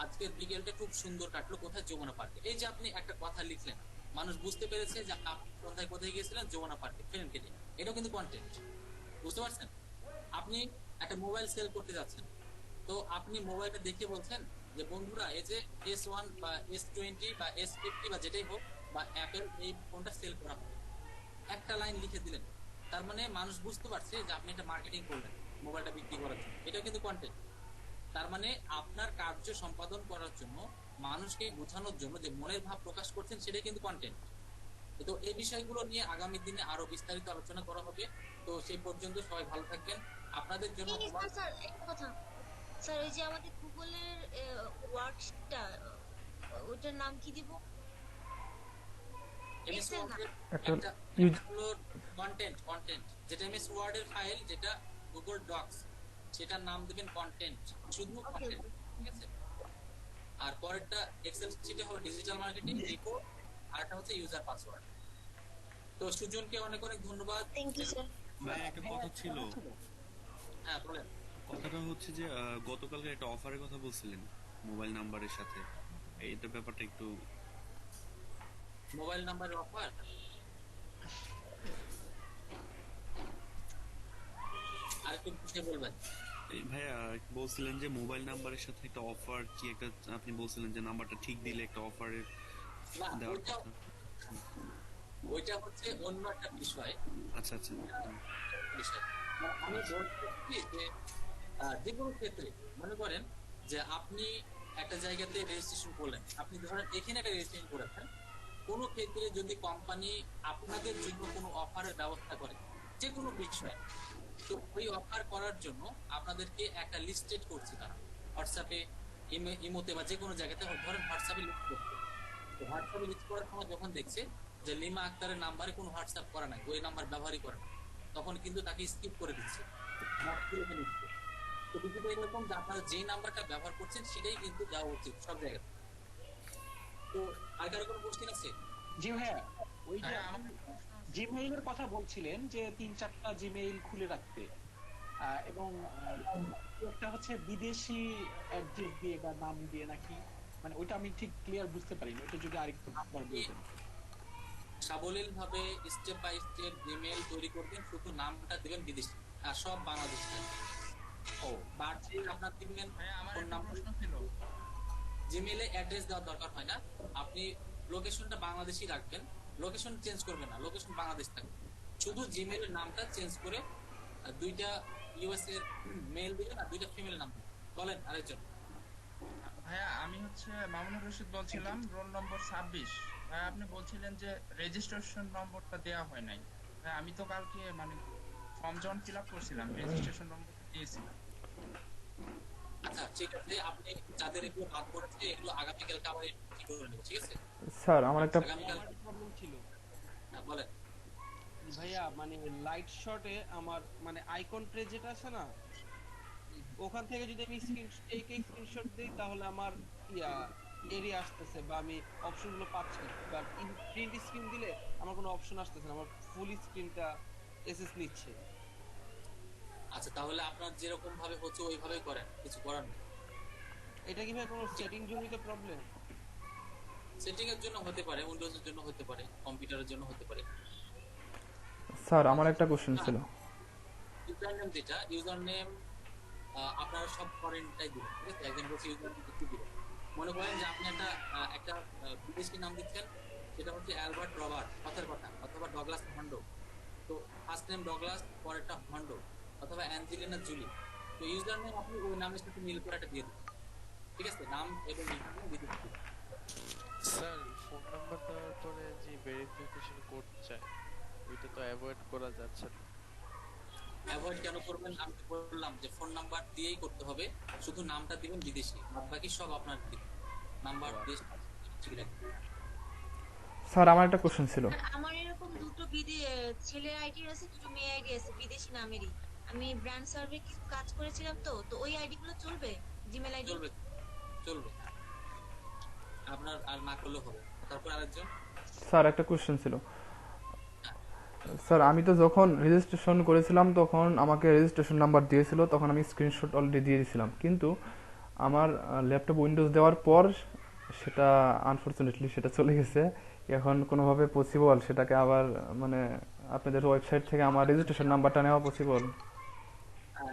আজকে বিকেলটা খুব সুন্দর কাটলো কোথায়? যমুনা পার্কে। এই যে আপনি একটা কথা লিখলেন, মানুষ বুঝতে পেরেছে যে আপনি কোথায় গিয়েছিলেন? যমুনা পার্কে ফ্রেন্ডকে নিয়ে। এটাও কিন্তু কন্টেন্ট, বুঝতে পারছেন? আপনি একটা মোবাইল সেল করতে যাচ্ছেন, তো আপনি মোবাইলটা দেখে বলছেন যে বন্ধুরা এই যে S1 বা S20 বা S50 বা যেটাই হোক বা অ্যাপেল এই ফোনটা সেল করা হবে, একটা লাইন লিখে দিলেন, তার মানে মানুষ বুঝতে পারছে যে আপনি একটা মার্কেটিং করলেন মোবাইলটা বিক্রি করার জন্য, এটা কিন্তু কন্টেন্ট। তার মানে আপনার কার্য সম্পাদন করার জন্য মানুষকে বোঝানোর জন্য যে মনের ভাব প্রকাশ করছেন সেটাই কিন্তু কন্টেন্ট। তো এই বিষয়গুলো নিয়ে আগামী দিনে আরো বিস্তারিত আলোচনা করা হবে। তো সেই পর্যন্ত সবাই ভালো থাকবেন। আপনাদের জন্য স্যার একটা কথা স্যার, ওই যে আমাদের গুগলের ওয়ার্কশিটটা ওটার নাম কি দিব? কন্টেন্ট যেটা এমএস ওয়ার্ড এর ফাইল, যেটা গুগল ডক্স, সেটার নাম দিবেন কন্টেন্ট, শুধু কন্টেন্ট, ঠিক আছে? আর পরেরটা এক্সেল শিটে হবে ডিজিটাল মার্কেটিং রিপোর্ট, আর একটা হচ্ছে ইউজার পাসওয়ার্ড। তো সুজনকে অনেক অনেক ধন্যবাদ। Thank you sir. ভাই একটা কথা ছিল। হ্যাঁ বলেন। কথাটা হচ্ছে যে গতকালকে একটা অফারের কথা বলছিলেন মোবাইল নাম্বারের সাথে, এইটা ব্যাপারটা একটু। মোবাইল নাম্বারের অফার আর একটু বুঝিয়ে বলবেন। ভাইয়া বলছিলেন যে মোবাইল নাম্বারের সাথে একটা অফার কি একটা, আপনি বলছিলেন যে নাম্বারটা ঠিক দিলে একটা অফারের দেওয়ার কথা। ওইটা হচ্ছে অন্য একটা বিষয়। আচ্ছা আচ্ছা বিষয় আমি বলছি যে যে কোনো ক্ষেত্রে মনে করেন যে আপনি একটা জায়গাতে রেজিস্ট্রেশন করলেন, আপনি ধরেন এখানে একটা রেজিস্ট্রেশন করেছেন, কোনো ক্ষেত্রে যদি কোম্পানি আপনাদের জন্য কোনো অফারের ব্যবস্থা করে যে কোনো বিষয়ে, তো ওই অফার করার জন্য আপনাদেরকে একটা লিস্টেড করছে তারা হোয়াটসঅ্যাপে, ইমোতে বা যে কোনো জায়গাতে, ধরেন হোয়াটসঅ্যাপে লিস্ট করছে। তো হোয়াটসঅ্যাপে লিস্ট করার সময় যখন দেখছে যে লিমা আক্তারের নাম্বারে কোনো হোয়াটসঅ্যাপ করা নাই, ওই নাম্বার ব্যবহারই করে না, তখন কিন্তু তাকে স্কিপ করে দিচ্ছে। তো বিষয়টা এরকম যে আপনারা যেই নাম্বারটা ব্যবহার করছেন সেটাই কিন্তু দেওয়া উচিত সব জায়গায়। তো আর কারো কোনো কোশ্চেন আছে? জি ভাইয়া, ওই যে জিমেইলের কথা বলছিলেন যে 3-4টা জিমেইল খুলে রাখতে, এবং একটা হচ্ছে বিদেশি অ্যাড্রেস দিয়ে বা নাম দিয়ে নাকি, মানে ওইটা আমি ঠিক ক্লিয়ার বুঝতে পারিনি, ওটা যদি আরেকটু বলতেন। সাবলীল ভাবে স্টেপ বাই স্টেপ জিমেইল তৈরি করবেন, শুধু নামটা দিবেন বিদেশি আর সব বাংলাদেশি। ও বাড়ছে আপনার দিবেন ফোন নাম্বার। জিমেইলে অ্যাড্রেস দেওয়ার দরকার হয় না, আপনি লোকেশনটা বাংলাদেশি রাখবেন, লোকেশন চেঞ্জ করবেন না, লোকেশন বাংলাদেশ থাকবে, শুধু জিমেইলের নামটা চেঞ্জ করে দুইটা ইউএস এর মেল দিবেন আর দুইটা ফিমেল নাম। বলেন আরেকজন। ভাইয়া আমি হচ্ছে মামুনুর রশিদ বলছিলাম, রোল নম্বর 26। ভাই আপনি বলছিলেন যে রেজিস্ট্রেশন নম্বরটা দেওয়া হয় নাই। ভাই আমি তো কালকে মানে ফর্ম যখন ফিল আপ করছিলাম রেজিস্ট্রেশন নম্বর দিয়েছিলাম। আচ্ছা ঠিক আছে, আপনি যাদের এগুলো বাদ পড়েছে এগুলো আগামীকালকে আবার ঠিক করে নেব, ঠিক আছে? স্যার আমার একটা প্রবলেম ছিল। হ্যাঁ বলেন ভাইয়া, মানে লাইট শটে আমার মানে আইকন ট্রে যেটা আছে না, ওখান থেকে যদি আমি স্ক্রিনশট দিই তাহলে আমার এরিয়া আসতেছে বা আমি অপশনগুলো পাচ্ছি না, বা প্রিন্ট স্ক্রিন দিলে আমার কোনো অপশন আসতেছে না, আমার ফুল স্ক্রিনটা এসএস নিচ্ছে। আচ্ছা তাহলে আপনার যেরকম ভাবে হচ্ছে ওইভাবেই করেন, কিছু করার নেই। এটা কি ভাই কোনো সেটিং জনিত প্রবলেম? সেটিং এর জন্য হতে পারে, উইন্ডোজ এর জন্য হতে পারে, কম্পিউটারের জন্য হতে পারে। স্যার আমার একটা কোশ্চেন ছিল। ইউজার নেম যেটা, ইউজার নেম আপনারা সব ফরেনটাই দিবেন, ঠিক আছে? একজন বলছে ইউজার নেম কি দিবেন, মনে করেন যে আপনি একটা বিদেশি নাম দিচ্ছেন, সেটা হচ্ছে অ্যালবার্ট রবার্ট কথার কথা, অথবা ডগলাস হন্ডো। তো ফার্স্ট নেম ডগলাস, পরেরটা হন্ডো, অথবা অ্যাঞ্জেলিনা জুলি। তো ইউজার নেম আপনি ওই নামের সাথে মিল করে একটা দিয়ে দিবেন, ঠিক আছে? নাম এবং ইউজার নেম দিয়ে দিবেন। স্যার ফোন নাম্বার দেওয়ার পরে যে ভেরিফিকেশন কোড চাই ওইটা তো অ্যাভয়েড করা যাচ্ছে না। অ্যাভয়েড কেন করবেন? আমি তো বললাম যে ফোন নাম্বার দিয়েই করতে হবে, শুধু নামটা দিবেন বিদেশি, বাদ বাকি সব আপনার দিবেন, নাম্বার দেশ ঠিক রাখবেন। স্যার আমার একটা কোশ্চেন ছিল। আমার এরকম দুটো ছেলের আইডি আছে, দুটো মেয়ে আইডি আছে বিদেশি নামেরই। আমি ব্র্যান্ড সার্ভে কিছু কাজ করেছিলাম, তো ওই আইডি গুলো চলবে? জিমেল আইডি চলবে, চলবে, আপনার আর না করলেও হবে। তারপর আরেকজন। স্যার একটা কোশ্চেন ছিল। স্যার আমি তো যখন রেজিস্ট্রেশন করেছিলাম তখন আমাকে রেজিস্ট্রেশন নাম্বার দিয়েছিল, তখন আমি স্ক্রিনশট অলরেডি দিয়ে দিয়েছিলাম, কিন্তু আমার ল্যাপটপ উইন্ডোজ দেওয়ার পর সেটা আনফরচুনেটলি সেটা চলে গেছে। এখন কোনোভাবে পসিবল সেটাকে আবার মানে আপনাদের ওয়েবসাইট থেকে আমার রেজিস্ট্রেশন নাম্বারটা নেওয়া পসিবল?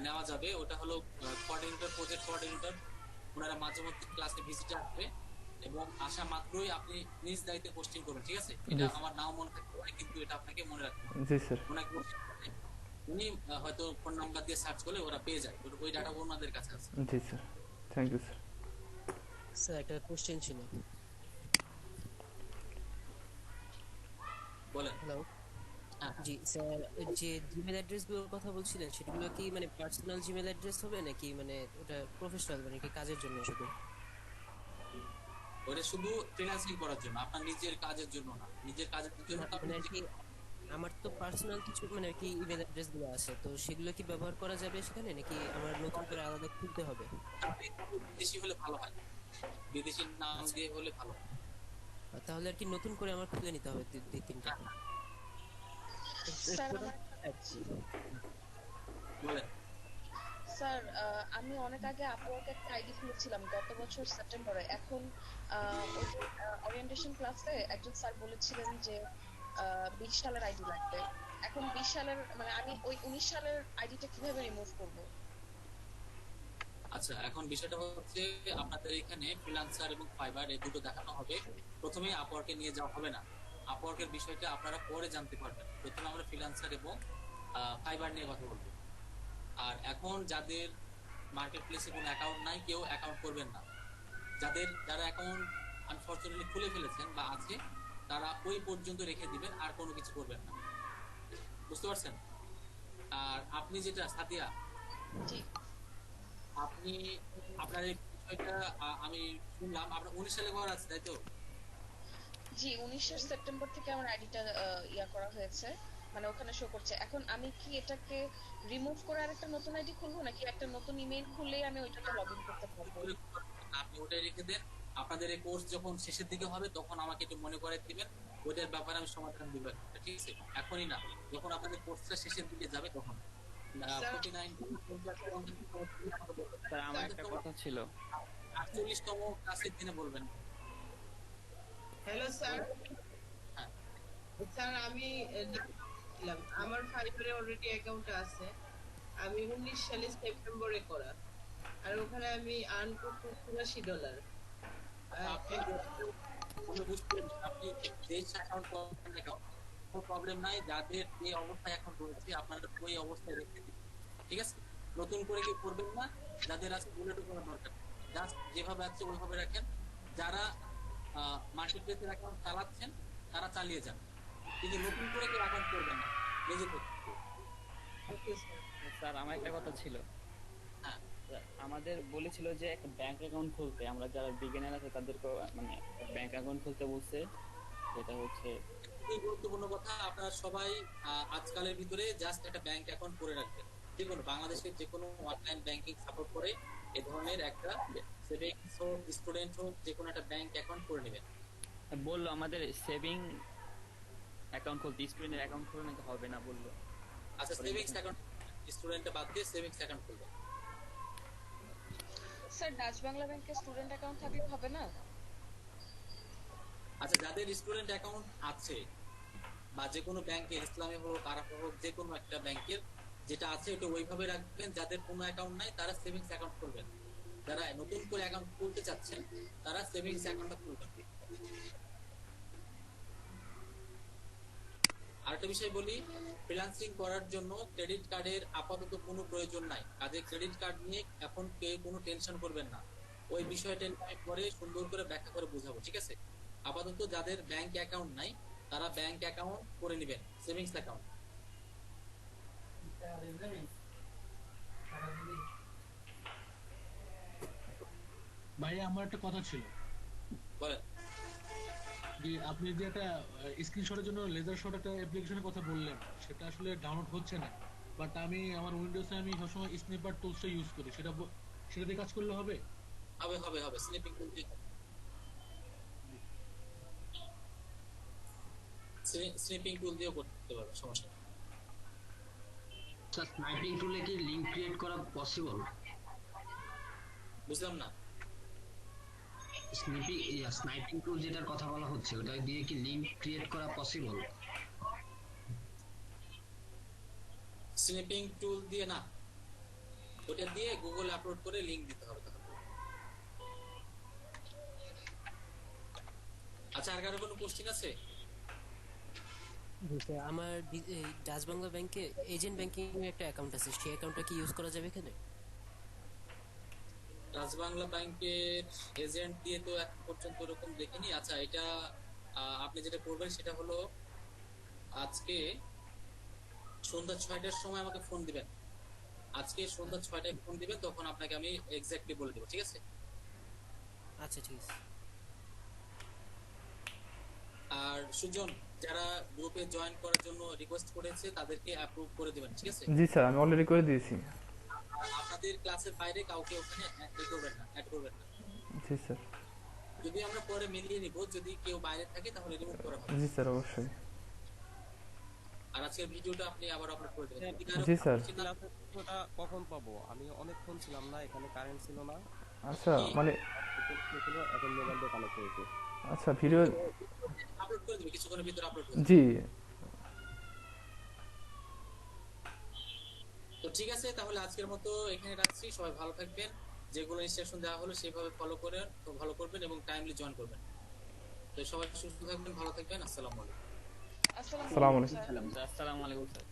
নেওয়া যাবে। ওটা হলো কোঅর্ডিনেটর, প্রজেক্ট কোঅর্ডিনেটর। ওনারা মাঝে মধ্যে ক্লাসে ভিজিটে আসবে এবং আসা মাত্রই আপনি নিজ দায়িত্বে পোস্টিং করবেন, ঠিক আছে? এটা জি আমার নাও মনে থাকতে পারে, কিন্তু এটা আপনাকে মনে রাখতে হবে। জি স্যার। ওনাকে উনি হয়তো ফোন নাম্বার দিয়ে সার্চ করলে ওরা পেয়ে যায়, ওই ডাটা ওনাদের কাছে আছে। জি sir, thank you sir. Sir একটা কোশ্চেন ছিল। বলেন। হ্যালো। জি স্যার, যে জিমেল অ্যাড্রেস গুলোর কথা বলছিলেন সেগুলো কি মানে পার্সোনাল জিমেল অ্যাড্রেস হবে নাকি মানে ওটা প্রফেশনাল, মানে কি কাজের জন্য শুধু? ওটা শুধু ফ্রিল্যান্সিং করার জন্য, আপনার নিজের কাজের জন্য না। নিজের কাজের জন্য তো মানে আপনি কি আমার তো পার্সোনাল কিছু মানে কি ইমেল অ্যাড্রেস গুলো আছে, তো সেগুলো কি ব্যবহার করা যাবে সেখানে নাকি আমার নতুন করে আলাদা খুলতে হবে? বিদেশি হলে ভালো হয়, বিদেশি নাম দিয়ে হলে ভালো হয়। তাহলে আর কি নতুন করে আমার খুলে নিতে হবে দুই তিনটা? স্যার স্যার আমি অনেক আগে আপওয়ার্কে একটা আইডি খুলেছিলাম গত বছর সেপ্টেম্বরে। এখন ওই যে ওরিয়েন্টেশন ক্লাসে একজন স্যার বলেছিলেন যে 20 সালের আইডি লাগবে। এখন 20 সালের মানে আমি ওই 19 সালের আইডিটা কিভাবে রিমুভ করব? আচ্ছা, এখন বিষয়টা হচ্ছে আপনাদের এখানে ফ্রিল্যান্সার এবং ফাইবার এই দুটো দেখানো হবে। প্রথমে আপওয়ার্কে নিয়ে যাওয়া হবে না। আপওয়ার্কের বিষয়টা আপনারা পরে জানতে পারবেন। প্রথমে আমরা ফ্রিল্যান্সার এবং ফাইবার নিয়ে কথা বলবো। আর এখন যাদের মার্কেট প্লেসে কোনো অ্যাকাউন্ট নাই, কেউ অ্যাকাউন্ট করবেন না। যারা অ্যাকাউন্ট আনফরচুনেটলি খুলে ফেলেছেন বা আছে, তারা ওই পর্যন্ত রেখে দিবেন, আর কোনো কিছু করবেন না। বুঝতে পারছেন? আর আপনি যেটা সাদিয়া, আপনি আপনার এই বিষয়টা আমি শুনলাম আপনার 19 সালে করা আছে, তাই তো? জি, 19 সেপ্টেম্বর থেকে আমার আইডিটা ইয়া করা হয়েছে, মানে ওখানে শো করছে। এখন আমি কি এটাকে রিমুভ করে আরেকটা নতুন আইডি খুলবো নাকি একটা নতুন ইমেইল খুললেই আমি ওইটাতে লগইন করতে পারবো? আপনি ওটাই রেখে দেন। আপনাদের এই কোর্স যখন শেষের দিকে হবে তখন আমাকে একটু মনে করে দিবেন, ওইটার ব্যাপারে আমি সমাধান দিব, ঠিক আছে? এখনই না, যখন আপনাদের কোর্সটা শেষের দিকে যাবে তখন। স্যার আমার একটা কথা ছিল। 48তম ক্লাসের দিনে বলবেন। Hello sir. স্যার আমি আমার ফাইবারে অলরেডি অ্যাকাউন্ট আছে। আমি 19 সালে সেপ্টেম্বরে করা, আর ওখানে আমি আর্ন করতে $84। আপনি দেশ অ্যাকাউন্ট করেন না, কোনো প্রবলেম নাই। যাদের এই অবস্থায় এখন রয়েছে আপনারা ওই অবস্থায় রেখে দিন, ঠিক আছে? নতুন করে কি করবেন না, যাদের আছে বুলেটও করার দরকার, জাস্ট যেভাবে আছে ওইভাবে রাখেন। যারা মার্কেট প্লেসের অ্যাকাউন্ট চালাচ্ছেন তারা চালিয়ে যান, কিন্তু নতুন করে কেউ অ্যাকাউন্ট করবেন না, নিজে থেকে। স্যার আমার একটা কথা ছিল। আমাদের বলেছিল যে একটা ব্যাংক অ্যাকাউন্ট খুলতে, আমরা যারা বিগিনার আছে তাদেরকে মানে ব্যাংক অ্যাকাউন্ট খুলতে বলছে। সেটা হচ্ছে গুরুত্বপূর্ণ কথা, আপনারা সবাই আজকালের ভিতরে জাস্ট একটা ব্যাংক অ্যাকাউন্ট করে রাখবেন। যে কোনো বাংলাদেশের যে কোনো অনলাইন ব্যাংকিং সাপোর্ট করে এই ধরনের একটা সেভিংস হোক, স্টুডেন্ট হোক, যে কোনো একটা ব্যাংক অ্যাকাউন্ট করে নেবেন। বললো আমাদের সেভিং অ্যাকাউন্ট খুলতে, স্টুডেন্টের অ্যাকাউন্ট খুলে নাকি হবে না বললো। আচ্ছা, সেভিংস অ্যাকাউন্ট স্টুডেন্টে বাদ দিয়ে সেভিংস অ্যাকাউন্ট খুলবেন। স্যার ডাচ বাংলা ব্যাংকে স্টুডেন্ট অ্যাকাউন্ট থাকলে হবে না? আচ্ছা, যাদের স্টুডেন্ট অ্যাকাউন্ট আছে বা যে কোনো ব্যাংকে, ইসলামী হোক, আরাফা হোক, যে কোনো একটা ব্যাংকের যেটা আছে ওটা ওইভাবে রাখবেন। যাদের কোনো অ্যাকাউন্ট নাই তারা সেভিংস অ্যাকাউন্ট খুলবেন। যারা নতুন করে অ্যাকাউন্ট খুলতে চাচ্ছেন তারা সেভিংস অ্যাকাউন্টটা খুলবেন। আরেকটা বিষয় বলি, ফ্রিল্যান্সিং করার জন্য ক্রেডিট কার্ডের আপাতত কোনো প্রয়োজন নাই। কাজে ক্রেডিট কার্ড নিয়ে এখন কেউ কোনো টেনশন করবেন না। ওই বিষয়টা আমি পরে সুন্দর করে ব্যাখ্যা করে বোঝাবো, ঠিক আছে? আপাতত যাদের ব্যাংক অ্যাকাউন্ট নাই তারা ব্যাংক অ্যাকাউন্ট করে নেবেন, সেভিংস অ্যাকাউন্ট। ভাইয়া আমার একটা কথা ছিল। বলেন। যে আপনি যে একটা স্ক্রিনশটের জন্য লেজার শট একটা অ্যাপ্লিকেশনের কথা বললেন, সেটা আসলে ডাউনলোড হচ্ছে না। বাট আমি আমার উইন্ডোজে আমি সবসময় স্ন্যাপার টুলসটা ইউজ করি, সেটা দিয়ে কাজ করলে হবে? হবে হবে হবে, স্ন্যাপিং টুল দিয়ে, স্ন্যাপিং টুল দিয়েও করতে পারবে, সমস্যা নেই। স্যার স্নাইপিং টুলে কি লিংক ক্রিয়েট করা পসিবল? বুঝলাম না। স্নাইপিং টুল যেটার কথা বলা হচ্ছে ওটা দিয়ে কি লিংক ক্রিয়েট করা পসিবল? স্ন্যাপিং টুল দিয়ে না, ওটা দিয়ে গুগলে আপলোড করে লিংক দিতে হবে তাহলে। আচ্ছা, আর কারো কোনো কোশ্চেন আছে? আমার ডাচ বাংলা ব্যাংকে এজেন্ট ব্যাংকিং এর একটা অ্যাকাউন্ট আছে, সেই অ্যাকাউন্টটা কি ইউজ করা যাবে এখানে? ডাচ বাংলা ব্যাংকের এজেন্ট দিয়ে তো এখন পর্যন্ত এরকম দেখিনি। আচ্ছা, এটা আপনি যেটা করবেন সেটা হলো আজকে সন্ধ্যা 6টার সময় আমাকে ফোন দিবেন। আজকে সন্ধ্যা 6টায় ফোন দিবেন, তখন আপনাকে আমি এক্স্যাক্টলি বলে দেবো, ঠিক আছে? আচ্ছা ঠিক আছে। আর সুজন, যারা গ্রুপে জয়েন করার জন্য রিকোয়েস্ট করেছে তাদেরকে অ্যাপ্রুভ করে দিবেন, ঠিক আছে? জি স্যার, আমি অলরেডি করে দিয়েছি। আপনাদের ক্লাসের বাইরে কাউকে ওখানে অ্যাড করবেন না। জি স্যার। যদি আমরা পরে মিলিয়ে নিব, যদি কেউ বাইরে থাকে তাহলে রিমুভ করা হবে। জি স্যার, অবশ্যই। আর আজকের ভিডিওটা আপনি আবার আপলোড করে দেবেন। জি স্যার। ওটা কখন পাবো? আমি অনেকক্ষণ ছিলাম না এখানে, কারেন্ট ছিল না। আচ্ছা, মানে এখন মোবাইল দিয়ে কানেক্ট হয়েছে। আচ্ছা, ভিডিও আপলোড করে দিবে, কিছুক্ষণের ভিতরে আপলোড করে জি। তো ঠিক আছে, তাহলে আজকের মতো এখানে রাখছি। সবাই ভালো থাকবেন, যেগুলো ইনস্ট্রাকশন দেওয়া হলো সেভাবে ফলো করবেন এবং টাইমলি জয়েন করবেন। তো সবাই সুস্থ থাকবেন, ভালো থাকবেন। আসসালামু আলাইকুম। আসসালামু আলাইকুম। আসসালামু আলাইকুম স্যার।